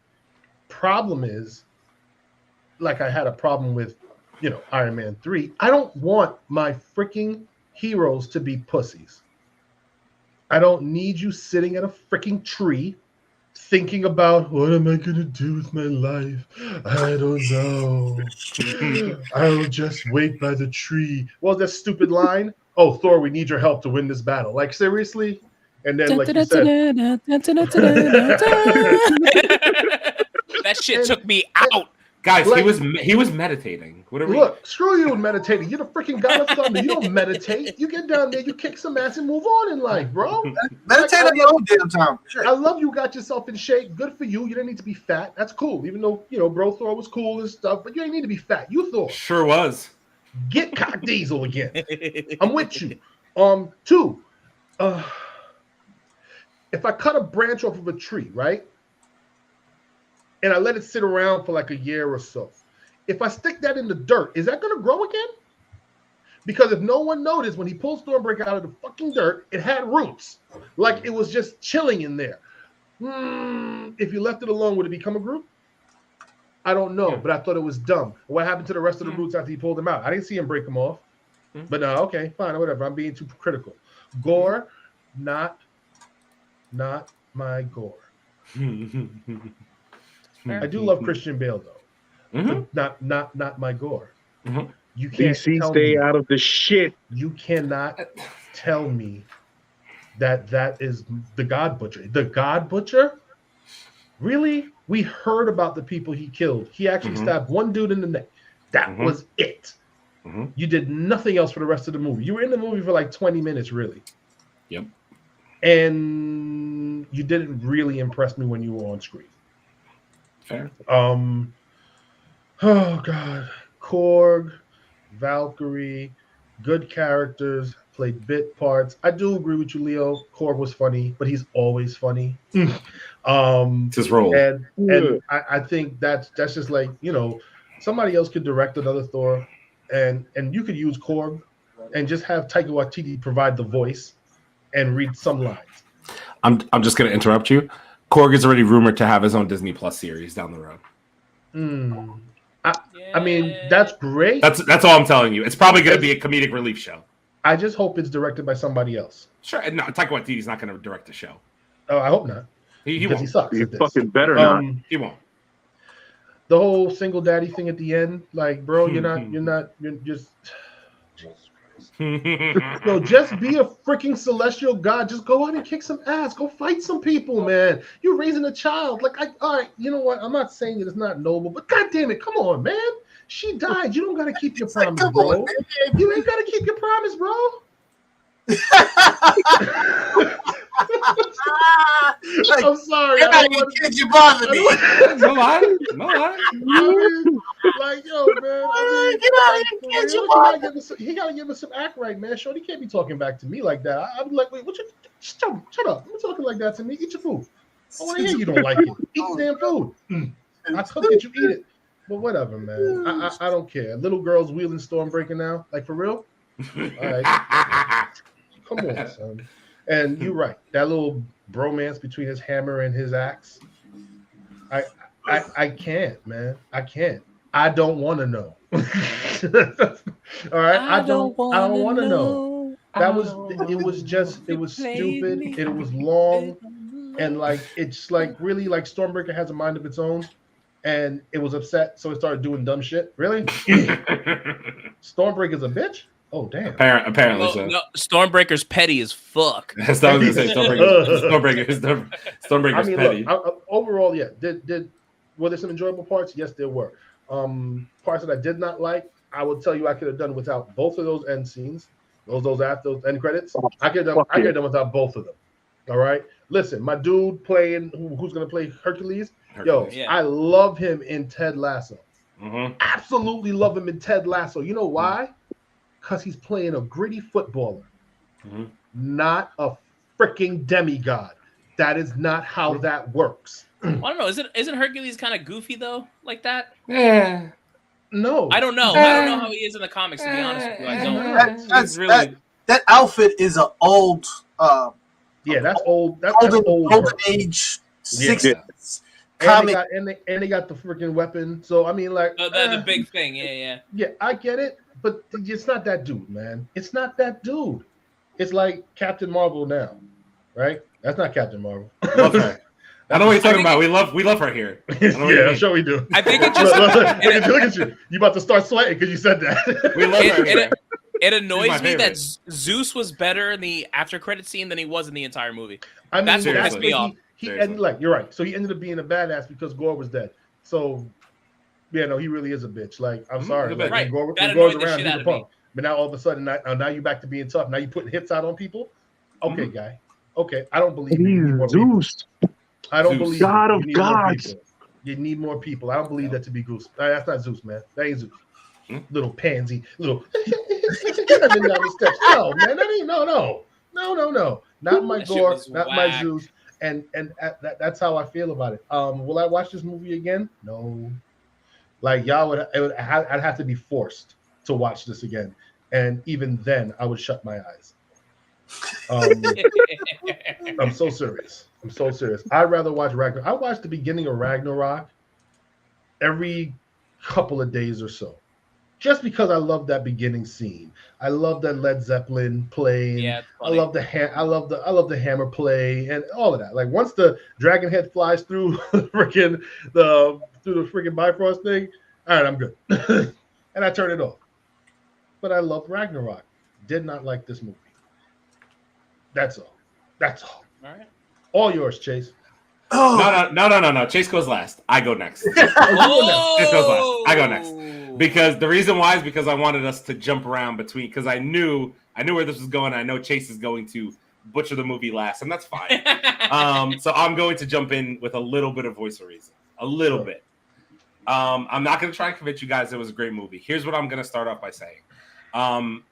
Problem is, like I had a problem with, Iron Man 3. I don't want my freaking heroes to be pussies. I don't need you sitting at a freaking tree thinking about, what am I going to do with my life? I don't know. I'll just wait by the tree. Well, that stupid line. Oh, Thor, we need your help to win this battle. Like, seriously? And then, like you said, that shit took me out. Guys, he was meditating. Look, screw you and meditating. You're the freaking God of Thunder. You don't meditate. You get down there, you kick some ass and move on in life, bro. Meditate on your own damn time. Sure. I love you got yourself in shape. Good for you. You didn't need to be fat. That's cool. Even though, bro, Thor was cool and stuff, but you didn't need to be fat. You Thor. Sure was. Get cock diesel again. I'm with you. Two, if I cut a branch off of a tree, right? And I let it sit around for like a year or so. If I stick that in the dirt, is that going to grow again? Because if no one noticed, when he pulled Stormbreaker out of the fucking dirt, it had roots. Like it was just chilling in there. If you left it alone, would it become a group? I don't know, but I thought it was dumb. What happened to the rest of the roots after he pulled them out? I didn't see him break them off. But okay, fine, whatever. I'm being too critical. Gore, not my Gore. I do love Christian Bale though. Not my Gore. You can't stay out of the shit. You cannot tell me that is the God Butcher. The God Butcher? Really? We heard about the people he killed. He actually stabbed one dude in the neck. That was it. You did nothing else for the rest of the movie. You were in the movie for like 20 minutes, really. Yep. And you didn't really impress me when you were on screen. Fair. Oh God. Korg, Valkyrie, good characters, played bit parts. I do agree with you, Leo. Korg was funny, but he's always funny. It's his role. And I think that's just like, somebody else could direct another Thor, and you could use Korg and just have Taika Waititi provide the voice and read some lines. I'm just going to interrupt you. Korg is already rumored to have his own Disney Plus series down the road. I mean, that's great. That's all I'm telling you. It's probably going to be a comedic relief show. I just hope it's directed by somebody else. Sure. No, Taika Waititi's not going to direct the show. Oh, I hope not. He won't. He sucks. He fucking better not. He won't. The whole single daddy thing at the end, like, bro, you're just. No, just be a freaking celestial god. Just go out and kick some ass. Go fight some people, man. You're raising a child. Like, all right, you know what? I'm not saying that it's not noble, but god damn it, come on, man. She died. You don't gotta keep your promise, bro. You ain't gotta keep your promise, bro. I'm sorry. You bother me. No lie. Like, yo, man. He gotta give us some act right, man. Shorty can't be talking back to me like that. I'm like, wait, what you? Shut up. You're talking like that to me. Eat your food. I want to hear you don't like it. Eat the damn food. I cook it, you eat it. But whatever, man. I don't care. Little girls wheeling Stormbreaker now, like for real. All right, come on, son. And you're right. That little bromance between his hammer and his axe. I can't, man. I can't. I don't want to know. All right, I don't want to know. It was stupid. It was long, and like it's like really like Stormbreaker has a mind of its own, and it was upset, so it started doing dumb shit. Really, Stormbreaker's a bitch. Oh damn! Apparently so. No, Stormbreaker's petty as fuck. That's what I was gonna say. Stormbreaker's petty. Look, overall, yeah. Were there some enjoyable parts? Yes, there were. Parts that I did not like, I will tell you, I could have done without both of those end scenes, those end credits. I could have done without both of them. All right. Listen, my dude playing, who's gonna play Hercules? Yo, yeah. I love him in Ted Lasso. Mm-hmm. Absolutely love him in Ted Lasso. You know why? Because he's playing a gritty footballer, not a freaking demigod. That is not how that works. I don't know. Isn't Hercules kind of goofy though, like that? Yeah. No. I don't know. I don't know how he is in the comics. To be honest with you, I don't. That outfit is an old. Yeah, that's old. That's old. Golden age 60s. Comic. And they got the freaking weapon. So I mean, like the big thing. Yeah. Yeah, I get it, but it's not that dude, man. It's not that dude. It's like Captain Marvel now, right? That's not Captain Marvel. Love her. I know what you're talking about. We love her here. Yeah, I'm sure we do. I think it just look at you. You about to start sweating because you said that. We love her. It annoys me that Zeus was better in the after credit scene than he was in the entire movie. I mean, that's what pissed me off. He ended, like, you're right. So he ended up being a badass because Gore was dead. So yeah, no, he really is a bitch. Like, I'm sorry. Like, right. Gore's around, he's a punk. But now all of a sudden, now you're back to being tough. Now you're putting hits out on people. Okay, guy. Okay, I don't believe you. Zeus. I don't believe God of gods. You need more people. I don't believe that to be Goose. That's not Zeus, man. That ain't Zeus. Little pansy. Little. No, man. That ain't no. Not my Gore. Not my Zeus. And that's how I feel about it. Will I watch this movie again? No. Like y'all I'd have to be forced to watch this again, and even then, I would shut my eyes. I'm so serious. I'd rather watch Ragnarok. I watch the beginning of Ragnarok every couple of days or so, just because I love that beginning scene. I love that Led Zeppelin play. Yeah, I love the hammer play and all of that. Like once the dragon head flies through the freaking Bifrost thing, all right, I'm good, and I turn it off. But I love Ragnarok. Did not like this movie. That's all. All right. All yours, Chase. Oh. No. Chase goes last. I go next. Chase goes last. I go next. Because the reason why is because I wanted us to jump around between, because I knew where this was going. I know Chase is going to butcher the movie last, and that's fine. So I'm going to jump in with a little bit of voice of reason. A little bit. I'm not going to try and convince you guys it was a great movie. Here's what I'm going to start off by saying.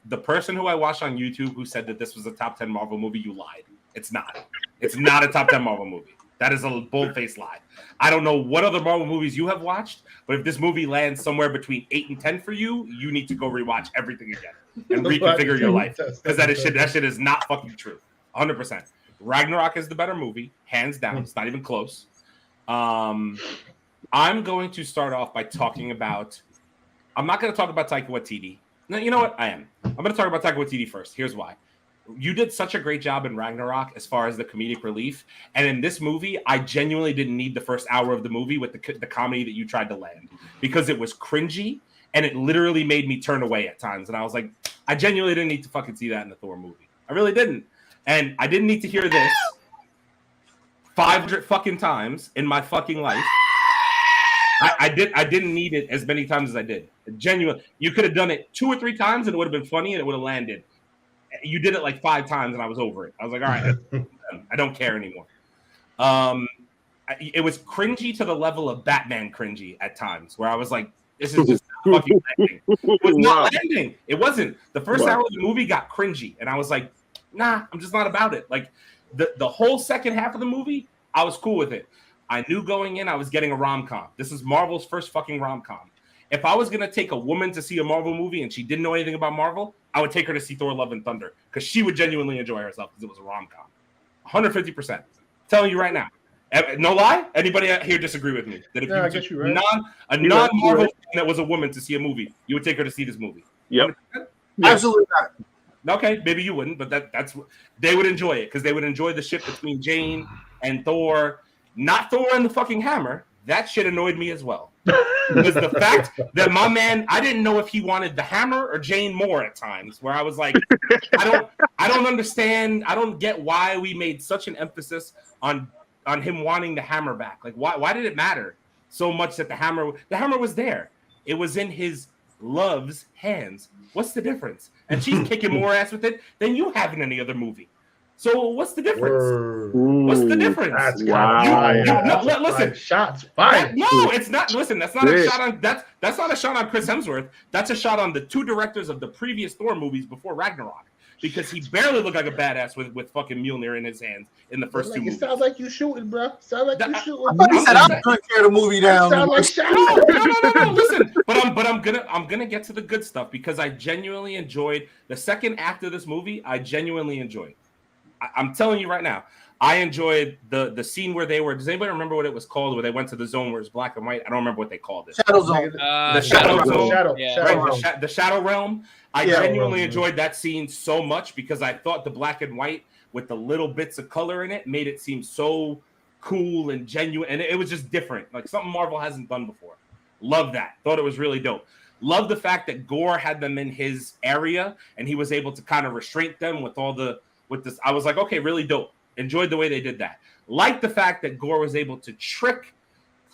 The person who I watched on YouTube who said that this was a top 10 Marvel movie, you lied. It's not. It's not a top 10 Marvel movie. That is a bold-faced lie. I don't know what other Marvel movies you have watched, but if this movie lands somewhere between 8 and 10 for you, you need to go rewatch everything again and reconfigure your life. Because that shit is not fucking true. 100%. Ragnarok is the better movie, hands down. It's not even close. I'm going to start off by talking about... I'm not going to talk about Taika Waititi. No, you know what? I am. I'm going to talk about Taika Waititi first. Here's why. You did such a great job in Ragnarok as far as the comedic relief. And in this movie, I genuinely didn't need the first hour of the movie with the comedy that you tried to land. Because it was cringy, and it literally made me turn away at times. And I was like, I genuinely didn't need to fucking see that in the Thor movie. I really didn't. And I didn't need to hear this 500 fucking times in my fucking life. I didn't need it as many times as I did. Genuine. You could have done it 2 or 3 times and it would have been funny and it would have landed. You did it like 5 times and I was over it. I was like, all right, I don't care anymore. It was cringy to the level of Batman cringy at times where I was like, this is just not fucking landing. It was not landing. It wasn't. The first hour of the movie got cringy and I was like, nah, I'm just not about it. Like the whole second half of the movie, I was cool with it. I knew going in I was getting a rom-com. This is Marvel's first fucking rom-com. If I was going to take a woman to see a Marvel movie and she didn't know anything about Marvel, I would take her to see Thor Love and Thunder because she would genuinely enjoy herself because it was a rom-com. 150%. Telling you right now. No lie? Anybody out here disagree with me? That if I guess you're right. non-Marvel that was a woman to see a movie, you would take her to see this movie. Yep. Absolutely not. Okay, maybe you wouldn't, but that's they would enjoy it because they would enjoy the shit between Jane and Thor. Not Thor and the fucking hammer. That shit annoyed me as well. Because the fact that my man, I didn't know if he wanted the hammer or Jane more at times, where I was like, I don't understand. I don't get why we made such an emphasis on him wanting the hammer back. Like, why did it matter so much that the hammer was there? It was in his love's hands. What's the difference? And she's kicking more ass with it than you have in any other movie. So what's the difference? What's the difference? That's listen. Shots fired. No, it's not. Listen, that's not a shot on that's not a shot on Chris Hemsworth. That's a shot on the two directors of the previous Thor movies before Ragnarok. Because he barely looked like a badass with fucking Mjolnir in his hands in the first two movies. It sounds like you shooting, bro. Sounds like you shooting. I thought he said I'm gonna tear the movie down. Sound like shots. No. Listen, but I'm gonna get to the good stuff because I genuinely enjoyed the second act of this movie. I genuinely enjoyed. I'm telling you right now, I enjoyed the scene where they were. Does anybody remember what it was called? Where they went to the zone where it's black and white. I don't remember what they called it. Shadow Zone. The Shadow Zone. Yeah. The Shadow Realm. I genuinely enjoyed that scene so much because I thought the black and white with the little bits of color in it made it seem so cool and genuine, and it was just different, like something Marvel hasn't done before. Love that. Thought it was really dope. Love the fact that Gore had them in his area and he was able to kind of restrain them with this. I was like, okay, really dope. Enjoyed the way they did that. Like the fact that Gore was able to trick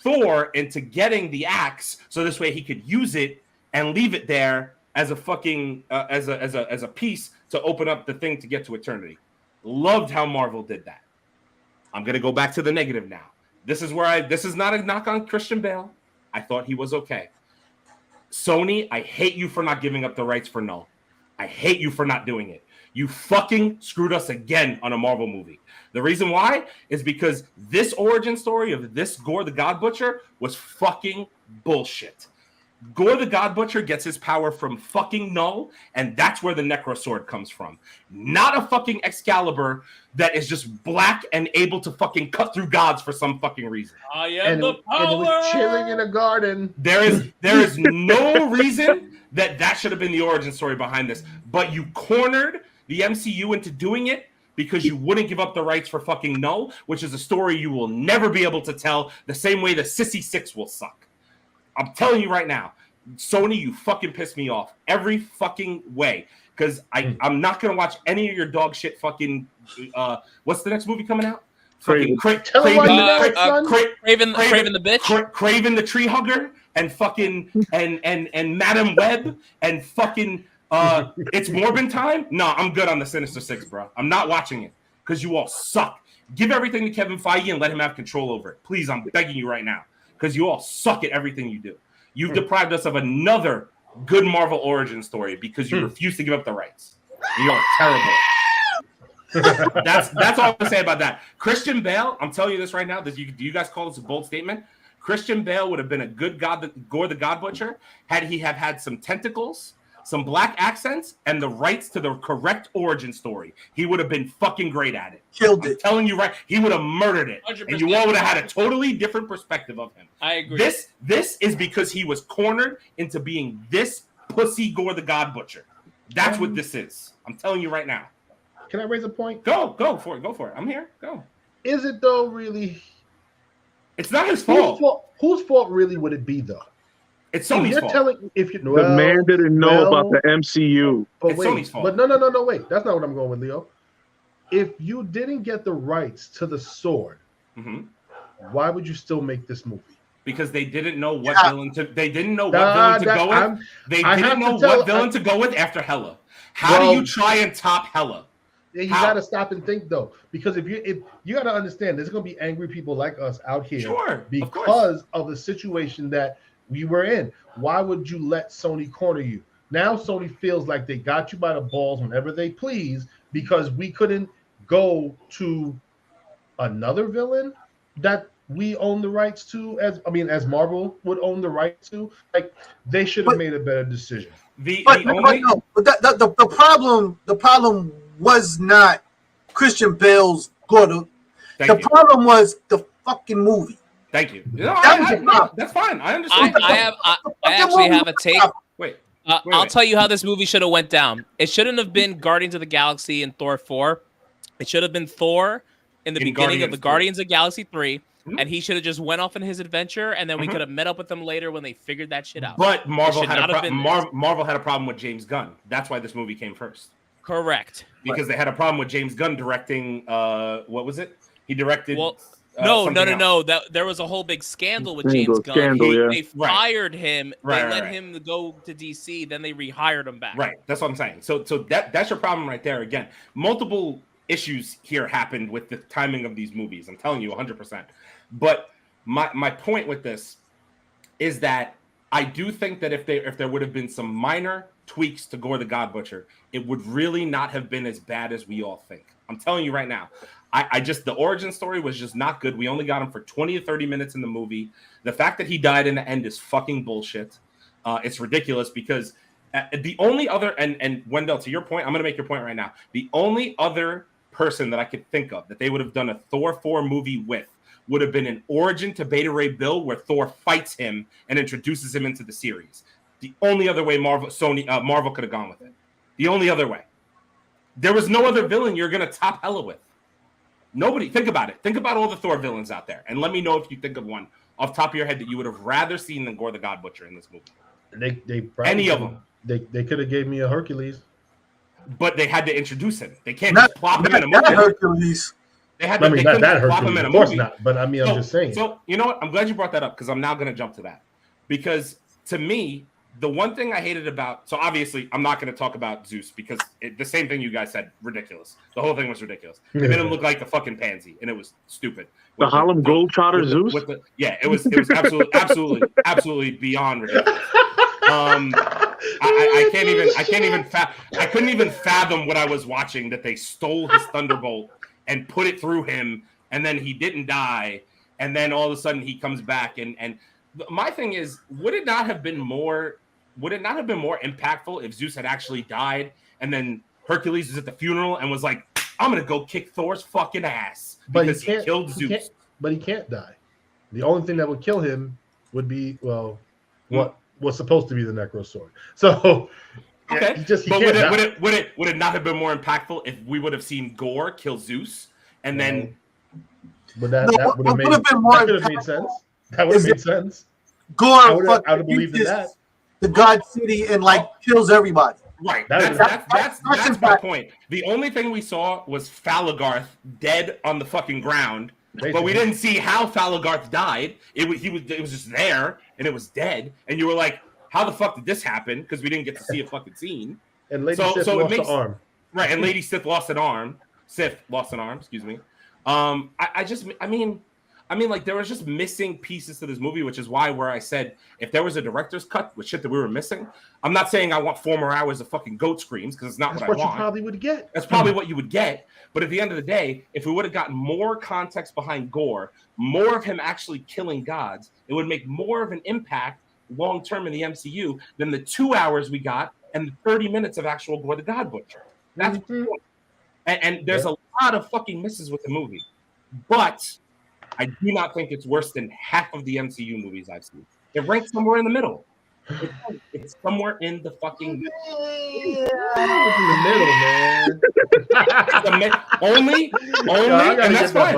Thor into getting the axe so this way he could use it and leave it there as a fucking as a piece to open up the thing to get to eternity. Loved how Marvel did that. I'm gonna go back to the negative now. This is not a knock on Christian Bale. I thought he was okay. Sony, I hate you for not giving up the rights for Null. I hate you for not doing it. You fucking screwed us again on a Marvel movie. The reason why is because this origin story of this Gore the God Butcher was fucking bullshit. Gore the God Butcher gets his power from fucking Null, and that's where the Necro Sword comes from. Not a fucking Excalibur that is just black and able to fucking cut through gods for some fucking reason. I am the power. And it was chilling in a garden. There is no reason that should have been the origin story behind this, but you cornered the MCU into doing it because you wouldn't give up the rights for fucking Null, which is a story you will never be able to tell the same way the Sissy Six will suck. I'm telling you right now, Sony, you fucking piss me off every fucking way because I'm not going to watch any of your dog shit fucking, what's the next movie coming out? Fucking Craven the bitch, Craven the tree hugger, and fucking and Madam Web and fucking it's Morbin time. No, I'm good on the Sinister Six, bro. I'm not watching it because you all suck. Give everything to Kevin Feige and let him have control over it, please. I'm begging you right now because you all suck at everything you do. You've deprived us of another good Marvel origin story because you refuse to give up the rights. You are terrible. That's all I'm gonna say about that. Christian Bale, I'm telling you this right now. Do you guys call this a bold statement? Christian Bale would have been a good Gore the God Butcher had he have had some tentacles, some black accents, and the rights to the correct origin story. He would have been fucking great at it. Killed it. I'm telling you right, he would have murdered it, 100%. and you all would have had a totally different perspective of him. I agree. This is because he was cornered into being this pussy Gore the God Butcher. That's what this is. I'm telling you right now. Can I raise a point? Go for it. I'm here. Go. Is it though really? It's not his fault. Whose fault really would it be though? It's Sony's fault. The man didn't know about the MCU. But it's wait, Sony's fault. But no, wait. That's not what I'm going with, Leo. If you didn't get the rights to the sword, why would you still make this movie? Because they didn't know what villain to. They didn't know what villain to go with. They didn't know what villain to go with after Hela. How do you try and top Hela? You got to stop and think though, because if you got to understand, there's going to be angry people like us out here, because of the situation that we were in. Why would you let Sony corner you? Now Sony feels like they got you by the balls whenever they please because we couldn't go to another villain that we own the rights to, as Marvel would own the rights to. Like, they should have made a better decision. The problem was not Christian Bale's good. The problem was the fucking movie. Thank you. No, that's fine. I understand. I actually have a take. Wait. I'll tell you how this movie should have went down. It shouldn't have been Guardians of the Galaxy and Thor 4. It should have been Thor in the beginning of the Guardians of the Galaxy 3. And he should have just went off on his adventure, and then we could have met up with them later when they figured that shit out. But Marvel had a problem with James Gunn. That's why this movie came first. Correct. Because they had a problem with James Gunn directing. What was it? He directed. No. There was a whole big scandal with James Gunn. They fired him. They let him go to DC. Then they rehired him back. Right. That's what I'm saying. So that's your problem right there. Again, multiple issues here happened with the timing of these movies. I'm telling you 100%. But my point with this is that I do think that if there would have been some minor tweaks to Gore the God Butcher, it would really not have been as bad as we all think. I'm telling you right now. The origin story was just not good. We only got him for 20 to 30 minutes in the movie. The fact that he died in the end is fucking bullshit. It's ridiculous because the only other, and Wendell, to your point, I'm going to make your point right now. The only other person that I could think of that they would have done a Thor 4 movie with would have been an origin to Beta Ray Bill where Thor fights him and introduces him into the series. The only other way Marvel could have gone with it. The only other way. There was no other villain you're going to top Hela with. Nobody. Think about it. Think about all the Thor villains out there. And let me know if you think of one off the top of your head that you would have rather seen than Gore the God Butcher in this movie. They probably any of them. They could have gave me a Hercules. But they had to introduce him. They can't just plop him in a movie. Hercules. They had to plop him in a movie. Of course not. But I'm just saying. So you know what? I'm glad you brought that up because I'm now going to jump to that. Because to me, the one thing I hated about, so obviously I'm not going to talk about Zeus because the same thing you guys said, ridiculous. The whole thing was ridiculous. They made him look like a fucking pansy, and it was stupid. The Harlem Globetrotter Zeus? It was absolutely beyond ridiculous. I couldn't even fathom what I was watching, that they stole his thunderbolt and put it through him, and then he didn't die, and then all of a sudden he comes back and my thing is, would it not have been more impactful if Zeus had actually died and then Hercules was at the funeral and was like, I'm gonna go kick Thor's fucking ass because he killed Zeus. But he can't die. The only thing that would kill him would be what was supposed to be the Necro Sword. So okay, would it not have been more impactful if we would have seen Gore kill Zeus and then? But that would have made sense. That would have made sense. Gore, I would have believed in that. The God City and kills everybody. Right. That's my point. The only thing we saw was Falagarth dead on the fucking ground, but we didn't see how Falagarth died. It was just there and it was dead, and you were like, how the fuck did this happen? Because we didn't get to see a fucking scene. And Lady Sif lost an arm. Right, and Lady Sif lost an arm. Excuse me. I mean, like, there was just missing pieces to this movie, which is where I said, if there was a director's cut with shit that we were missing, I'm not saying I want 4 more hours of fucking goat screams, because it's not what I want. That's what you probably would get. That's probably what you would get. But at the end of the day, if we would have gotten more context behind Gore, more of him actually killing gods, it would make more of an impact long-term in the MCU than the 2 hours we got and the 30 minutes of actual Gore the God Butcher. That's the point. And there's a lot of fucking misses with the movie. But I do not think it's worse than half of the MCU movies I've seen. It ranks somewhere in the middle. It's somewhere in the fucking in the middle, man. Only, and that's fine.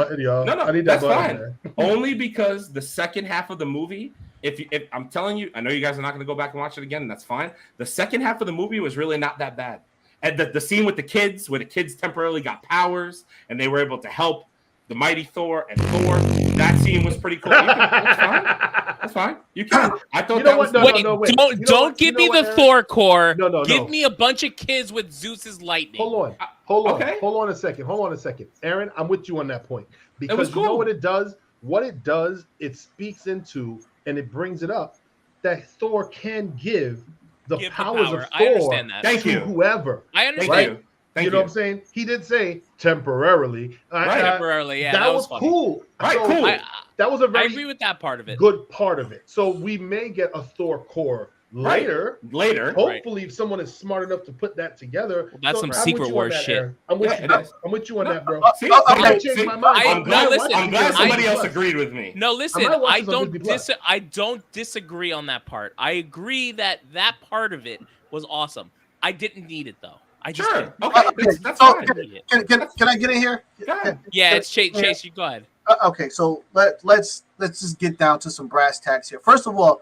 That's fine. Only because the second half of the movie, if I'm telling you, I know you guys are not going to go back and watch it again, and that's fine. The second half of the movie was really not that bad. And the scene with the kids, where the kids temporarily got powers and they were able to help the mighty Thor and Thor, that scene was pretty cool. That's fine. You can. I thought that was. Wait. Don't give me the Thor core. No. Give me a bunch of kids with Zeus's lightning. Hold on a second. Aaron, I'm with you on that point. Because you know what it does? It speaks into and it brings it up that Thor can give the powers of Thor I understand that. Thank you. Whoever. I understand. Right? Thank you know what I'm saying? He did say temporarily. Temporarily, yeah. That was funny. cool. Right, so cool. That was a I very agree with that part of it. good part of it. So we may get a Thor core later. Later. Hopefully, if someone is smart enough to put that together. Well, that's some I'm Secret with you on Wars that, shit. Aaron. I'm with Yeah, you. it is. I'm with you on that, bro. See, I changed see, my mind. I'm glad somebody else Plus. agreed with me. No, listen, I might watch I this on don't Disney Plus. I don't disagree on that part. I agree that part of it was awesome. I didn't need it though. I just Sure. didn't. Okay. That's So, fine. can I get in here? Go ahead. Yeah, it's Chase. You go ahead. Okay, so let's just get down to some brass tacks here. First of all,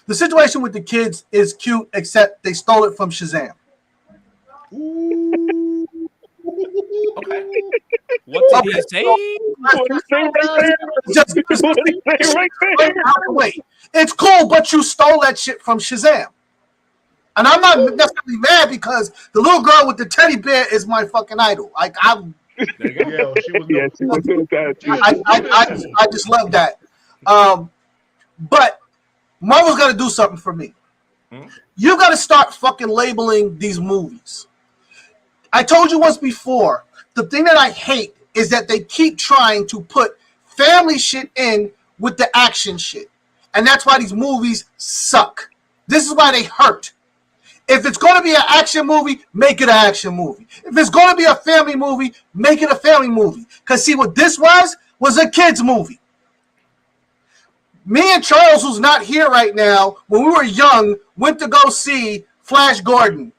the situation with the kids is cute, except they stole it from Shazam. Okay. What did he say? Just wait. It's cool, but you stole that shit from Shazam. And I'm not necessarily mad because the little girl with the teddy bear is my fucking idol. Like I'm, There you go. Yeah, she was I just love that. But Marvel's got to do something for me. You got to start fucking labeling these movies. I told you once before, the thing that I hate is that they keep trying to put family shit in with the action shit. And that's why these movies suck. This is why they hurt. If it's going to be an action movie, make it an action movie. If it's going to be a family movie, make it a family movie. Because see what this was a kid's movie. Me and Charles, who's not here right now, when we were young, went to go see Flash Gordon.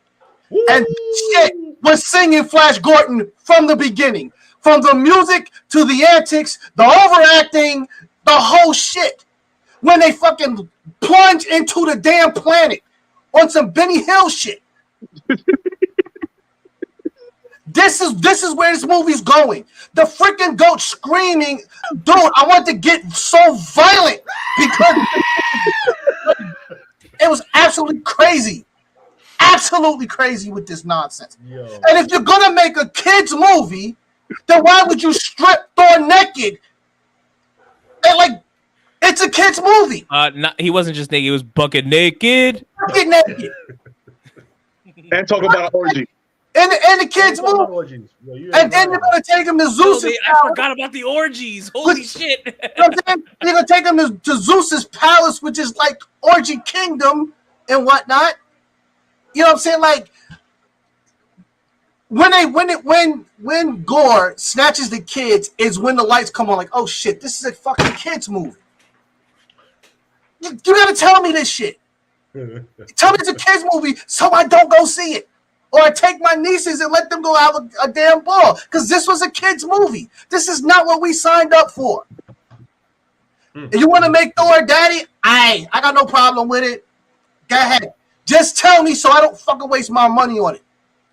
And shit was singing Flash Gordon from the beginning. From the music to the antics, the overacting, the whole shit. When they fucking plunge into the damn planet on some Benny Hill shit. This is where this movie's going. The freaking goat screaming, dude, I want to get so violent because it was absolutely crazy. Absolutely crazy with this nonsense. Yo. And if you're gonna make a kid's movie, then why would you strip Thor naked? And like, it's a kid's movie. He wasn't just naked; he was bucket naked. Bucket naked. And talk about an orgy. And the kids movie. And then you're gonna take him to Zeus's I forgot about the orgies. Holy shit! You know what I'm saying? You're gonna take him to Zeus's palace, which is like orgy kingdom and whatnot. You know what I'm saying? Like when Gore snatches the kids is when the lights come on. Like, oh shit, this is a fucking kids movie. You gotta tell me this shit. Tell me it's a kids movie so I don't go see it. Or I take my nieces and let them go have a damn ball. Because this was a kid's movie. This is not what we signed up for. If you want to make Thor daddy, I got no problem with it. Go ahead. Just tell me so I don't fucking waste my money on it.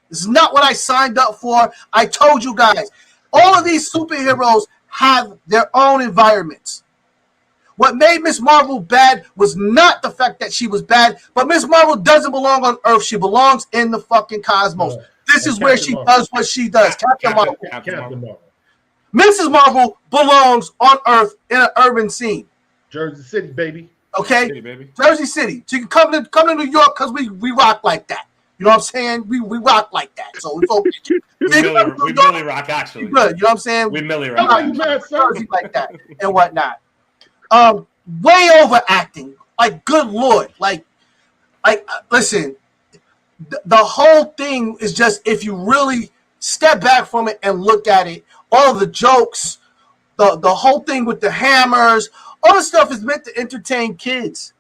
This is not what I signed up for. I told you guys. All of these superheroes have their own environments. What made Miss Marvel bad was not the fact that she was bad, but Miss Marvel doesn't belong on Earth. She belongs in the fucking cosmos. Right. This is where she does what she does. Captain Marvel. Marvel. Mrs. Marvel belongs on Earth in an urban scene. Jersey City, baby. Okay? City, baby. Jersey City. She can come to New York because we rock like that. You know what I'm saying? We rock like that. So it's okay. We Millie rock, actually. Good. You know what I'm saying? We Millie How rock. about you, man, son? Jersey like that and whatnot. Way overacting. Like, good Lord. Like, listen, the whole thing is just, if you really step back from it and look at it, all the jokes, the whole thing with the hammers, all the stuff is meant to entertain kids.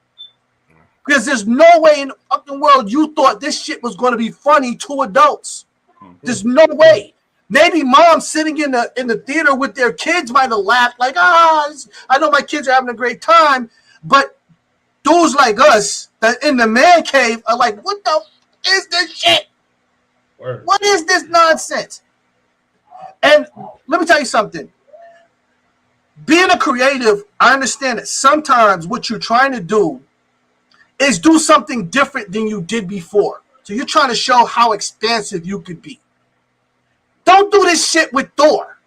Because there's no way in the fucking world you thought this shit was going to be funny to adults. There's no way. Maybe moms sitting in the theater with their kids might have laughed like, I know my kids are having a great time. But dudes like us that in the man cave are like, what the is this shit? Word. What is this nonsense? And let me tell you something. Being a creative, I understand that sometimes what you're trying to do is do something different than you did before. So you're trying to show how expansive you could be. Don't do this shit with Thor.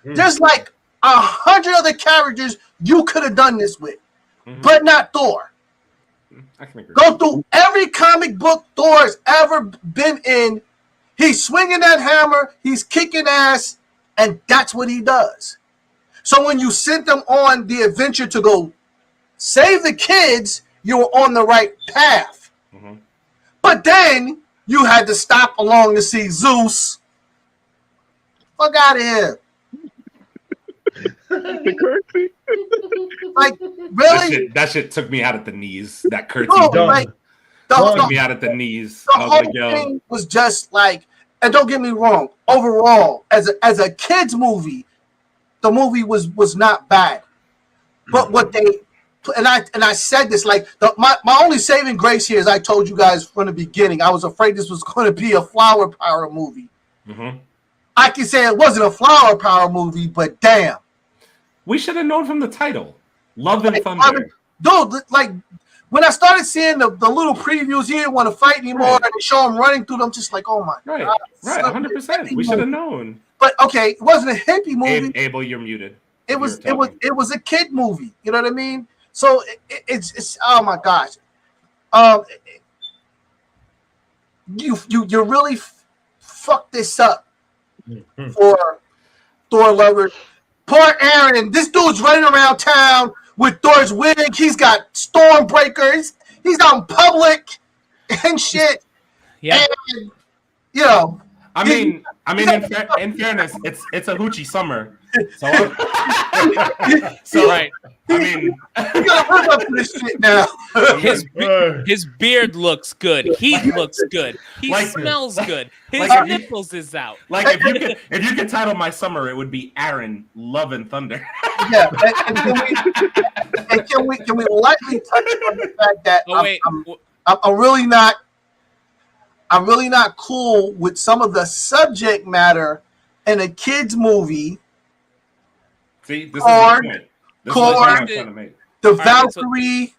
There's like 100 other characters you could have done this with, but not Thor. I can agree. Go through every comic book Thor has ever been in He's swinging that hammer, he's kicking ass, and that's what he does. So when you sent them on the adventure to go save the kids, you were on the right path. Mm-hmm. But then you had to stop along to see Zeus. Fuck out of here. The curtsy. Like, really? That shit took me out at the knees. That curtsy took me out at the knees. The whole thing was just like, and don't get me wrong, overall, as a kids movie, the movie was not bad. But what they and I said this, like, my only saving grace here is I told you guys from the beginning, I was afraid this was going to be a flower power movie. Mm-hmm. I can say it wasn't a flower power movie, but damn. We should have known from the title. Love and Thunder. Dude, like, when I started seeing the little previews, he didn't want to fight anymore, and they show him running through them, just like, oh my God. Right, 100%. We should have known. But okay, it wasn't a hippie movie. Abel, you're muted. It was a kid movie. You know what I mean? So it's oh my gosh. You really fucked this up for Thor lovers. Poor Aaron. This dude's running around town with Thor's wig. He's got Stormbreakers. He's out in public and shit. Yeah. And, you know. I mean, in fairness, it's a hoochie summer. So right. I mean, you gotta live up to this shit now. His beard looks good. He looks good. He smells good. His nipples is out. Like if you could title my summer, it would be Aaron Love and Thunder. Yeah, and can we lightly touch on the fact that I'm really not cool with some of the subject matter in a kids movie. See, this is my point. The Valkyrie,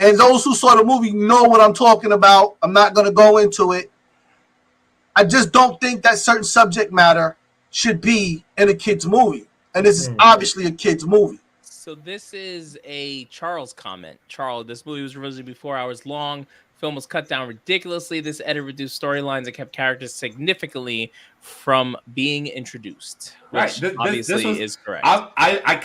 and those who saw the movie know what I'm talking about. I'm not going to go into it. I just don't think that certain subject matter should be in a kids movie, and this is obviously a kids movie. So this is a Charles comment. Charles, this movie was originally 4 hours long. Film was cut down ridiculously. This edit reduced storylines and kept characters significantly from being introduced. Which obviously is correct. I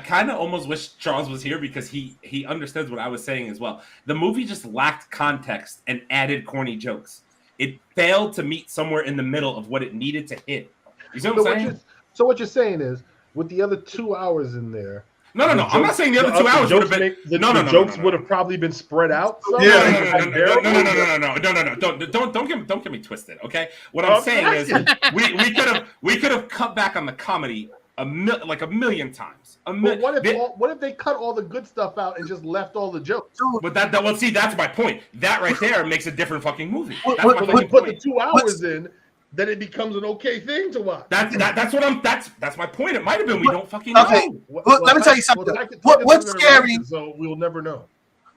kind of almost wish Charles was here because he understands what I was saying as well. The movie just lacked context and added corny jokes. It failed to meet somewhere in the middle of what it needed to hit. You see what I'm saying? So what you're saying is, with the other 2 hours in there. No. I'm not saying the other 2 hours would have been. The jokes would have probably been spread out. No. Don't get me twisted. Okay, what I'm saying is we could have cut back on the comedy a million times. But what if they cut all the good stuff out and just left all the jokes? But that's my point. That right there makes a different fucking movie. Put the 2 hours in. Then it becomes an okay thing to watch. That's my point. It might have been we don't fucking know. Okay, let me tell you something. What's scary? So we'll never know.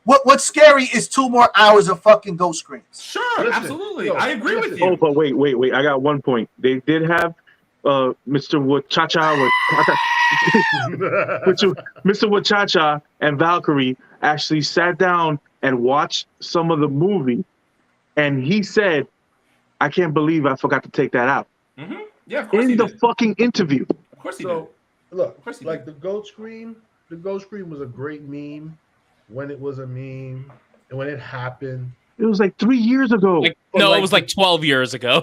What's scary is 2 more hours of fucking ghost screens. Sure, absolutely. I agree with you. Oh, but wait. I got one point. They did have Mr. Wachacha Mr. Wachacha and Valkyrie actually sat down and watched some of the movie, and he said, I can't believe I forgot to take that out. Mm-hmm. Yeah, of course. In the fucking interview. Of course he did. Look, like the ghost screen was a great meme when it was a meme and when it happened. It was like 3 years ago. It was like 12 years ago.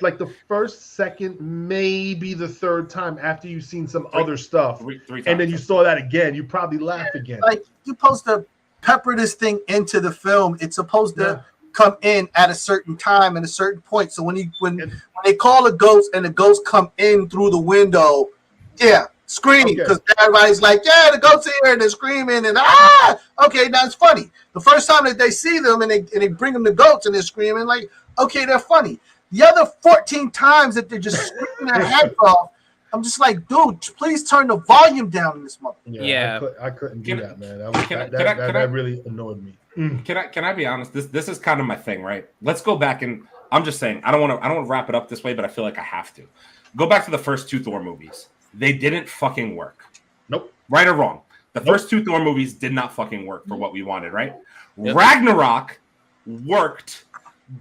like the first, second, maybe the third time after you've seen some other stuff, three times, and then you saw that again, you probably laugh again. Like, you're supposed to pepper this thing into the film. It's supposed to come in at a certain time and a certain point. So when they call a ghost and the ghost come in through the window, scream, because everybody's like, the ghost here, and they're screaming, and okay, that's funny. The first time that they see them and they bring them the goats and they're screaming, like, okay, they're funny. The other 14 times that they're just screaming their heads off, I'm just like, dude, please turn the volume down in this mother. I couldn't do that, man. That really annoyed me. Can I be honest? This is kind of my thing, right? Let's go back, and I'm just saying, I don't want to wrap it up this way, but I feel like I have to. Go back to the first 2 Thor movies. They didn't fucking work. Nope. Right or wrong? The first 2 Thor movies did not fucking work for what we wanted, right? Yep. Ragnarok worked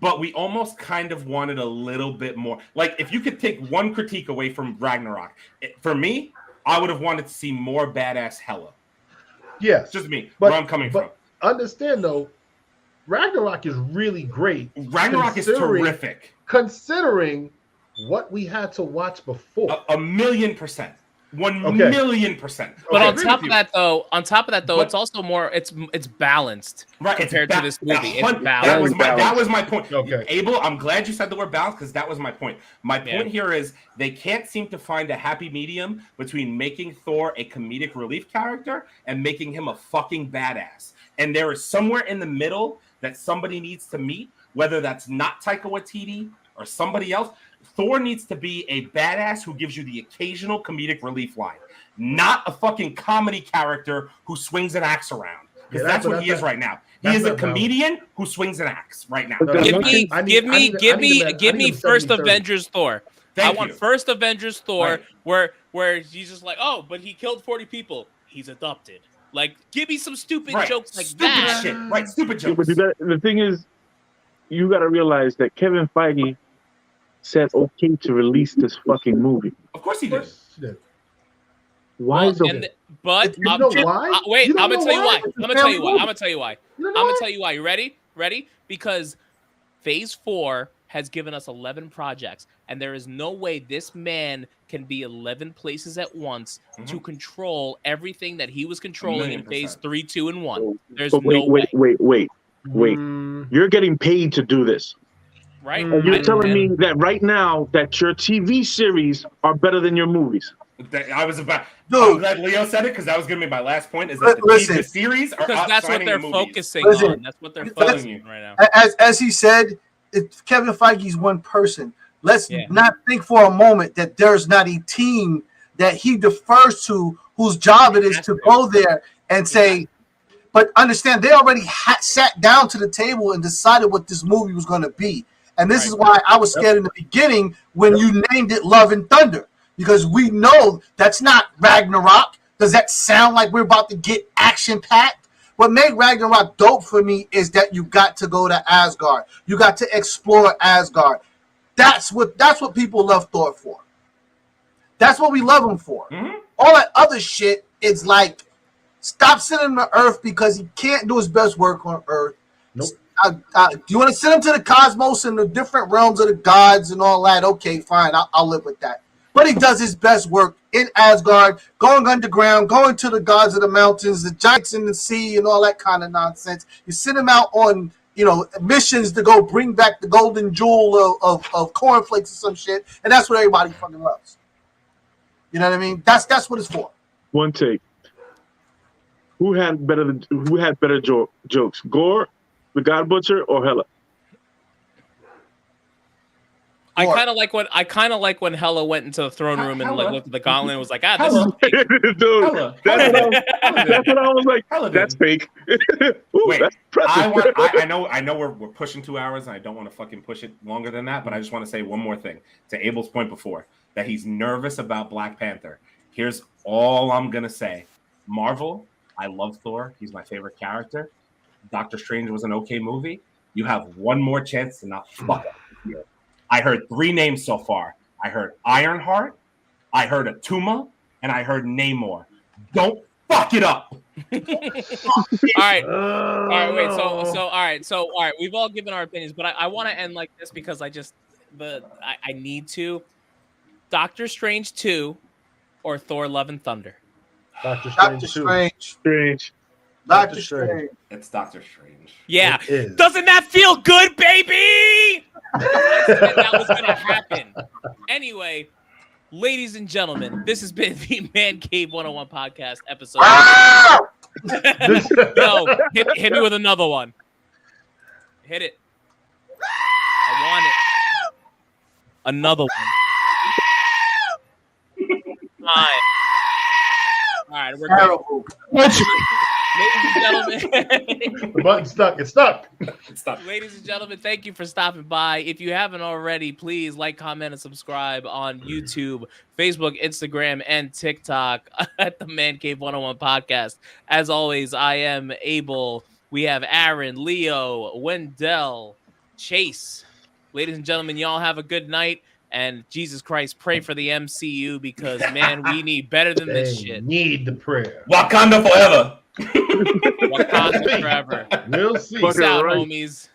but we almost kind of wanted a little bit more. Like, if you could take one critique away from Ragnarok, for me, I would have wanted to see more badass Hela. Yes, It's just me, but, where I'm coming from. Understand though, Ragnarok is really great. Ragnarok is terrific. Considering what we had to watch before. A million%. 1,000,000%. But on top of that, though, it's also more. It's balanced, right, compared to this movie. It's balanced. balanced. That was my point. Okay, Abel, I'm glad you said the word balanced because that was my point. My point here is they can't seem to find a happy medium between making Thor a comedic relief character and making him a fucking badass. And there is somewhere in the middle that somebody needs to meet, whether that's not Taika Waititi or somebody else. Thor needs to be a badass who gives you the occasional comedic relief line, not a fucking comedy character who swings an axe around. Because that's what he is right now. He is a comedian who swings an axe right now. Give me first Avengers Thor. I want first Avengers Thor, where he's just like, oh, but he killed 40 people. He's adopted. Like, give me some stupid jokes like that. Shit. Right, stupid jokes. But the thing is, you got to realize that Kevin Feige said okay to release this fucking movie. Of course he did. Why is it? But you know why? Wait, I'm gonna tell you why. I'm gonna tell you why. You ready? Because Phase 4 has given us 11 projects, and there is no way this man can be 11 places at once to control everything that he was controlling in Phase 3, 2, and 1. There's no way. Wait. You're getting paid to do this. Right? And you're telling me that right now that your TV series are better than your movies. I was about. I'm glad Leo said it because that was going to be my last point. Is that the series are because that's what they're focusing on. That's what they're focusing on right now. As he said, Kevin Feige's one person. Let's not think for a moment that there's not a team that he defers to, whose job it is to go there and say. But understand, they already sat down to the table and decided what this movie was going to be. And this is why I was scared in the beginning when you named it Love and Thunder. Because we know that's not Ragnarok. Does that sound like we're about to get action-packed? What made Ragnarok dope for me is that you got to go to Asgard. You got to explore Asgard. That's what people love Thor for. That's what we love him for. All that other shit is like, stop sending him to Earth because he can't do his best work on Earth. Nope. Do you want to send him to the cosmos and the different realms of the gods and all that? Okay, fine. I'll live with that. But he does his best work in Asgard, going underground, going to the gods of the mountains, the giants in the sea, and all that kind of nonsense. You send him out on, missions to go bring back the golden jewel of cornflakes or some shit, and that's what everybody fucking loves. You know what I mean? That's what it's for. One take. Who had better jokes? Gore, the God Butcher, or Hela? I kind of like when Hela went into the throne room and like looked at the gauntlet and was like, this is fake. Dude, that's what I was like. That's fake. Ooh, wait, that's I know we're pushing 2 hours and I don't want to fucking push it longer than that, but I just want to say one more thing to Abel's point before that he's nervous about Black Panther. Here's all I'm gonna say. Marvel, I love Thor. He's my favorite character. Doctor Strange was an okay movie. You have one more chance to not fuck up here. I heard 3 names so far. I heard Ironheart, I heard Atuma, and I heard Namor. Don't fuck it up. All right. All right. We've all given our opinions, but I want to end like this because I need to. Doctor Strange 2 or Thor Love and Thunder? Doctor Strange. It's Doctor Strange. Yeah. Doesn't that feel good, baby? I said that was going to happen. Anyway, ladies and gentlemen, this has been the Mancave101 Podcast episode. Yo, hit me with another one. Hit it. I want it. Another one. All right, we're terrible. Ladies and gentlemen, the button's stuck. It's stuck. Ladies and gentlemen, thank you for stopping by. If you haven't already, please like, comment, and subscribe on YouTube, Facebook, Instagram, and TikTok at the Mancave101 Podcast. As always, I am Abel. We have Aaron, Leo, Wendell, Chase. Ladies and gentlemen, y'all have a good night. And Jesus Christ, pray for the MCU because, man, we need better than this shit. Need the prayer. Wakanda forever. Wakanda forever. We'll see. Peace out, right. homies.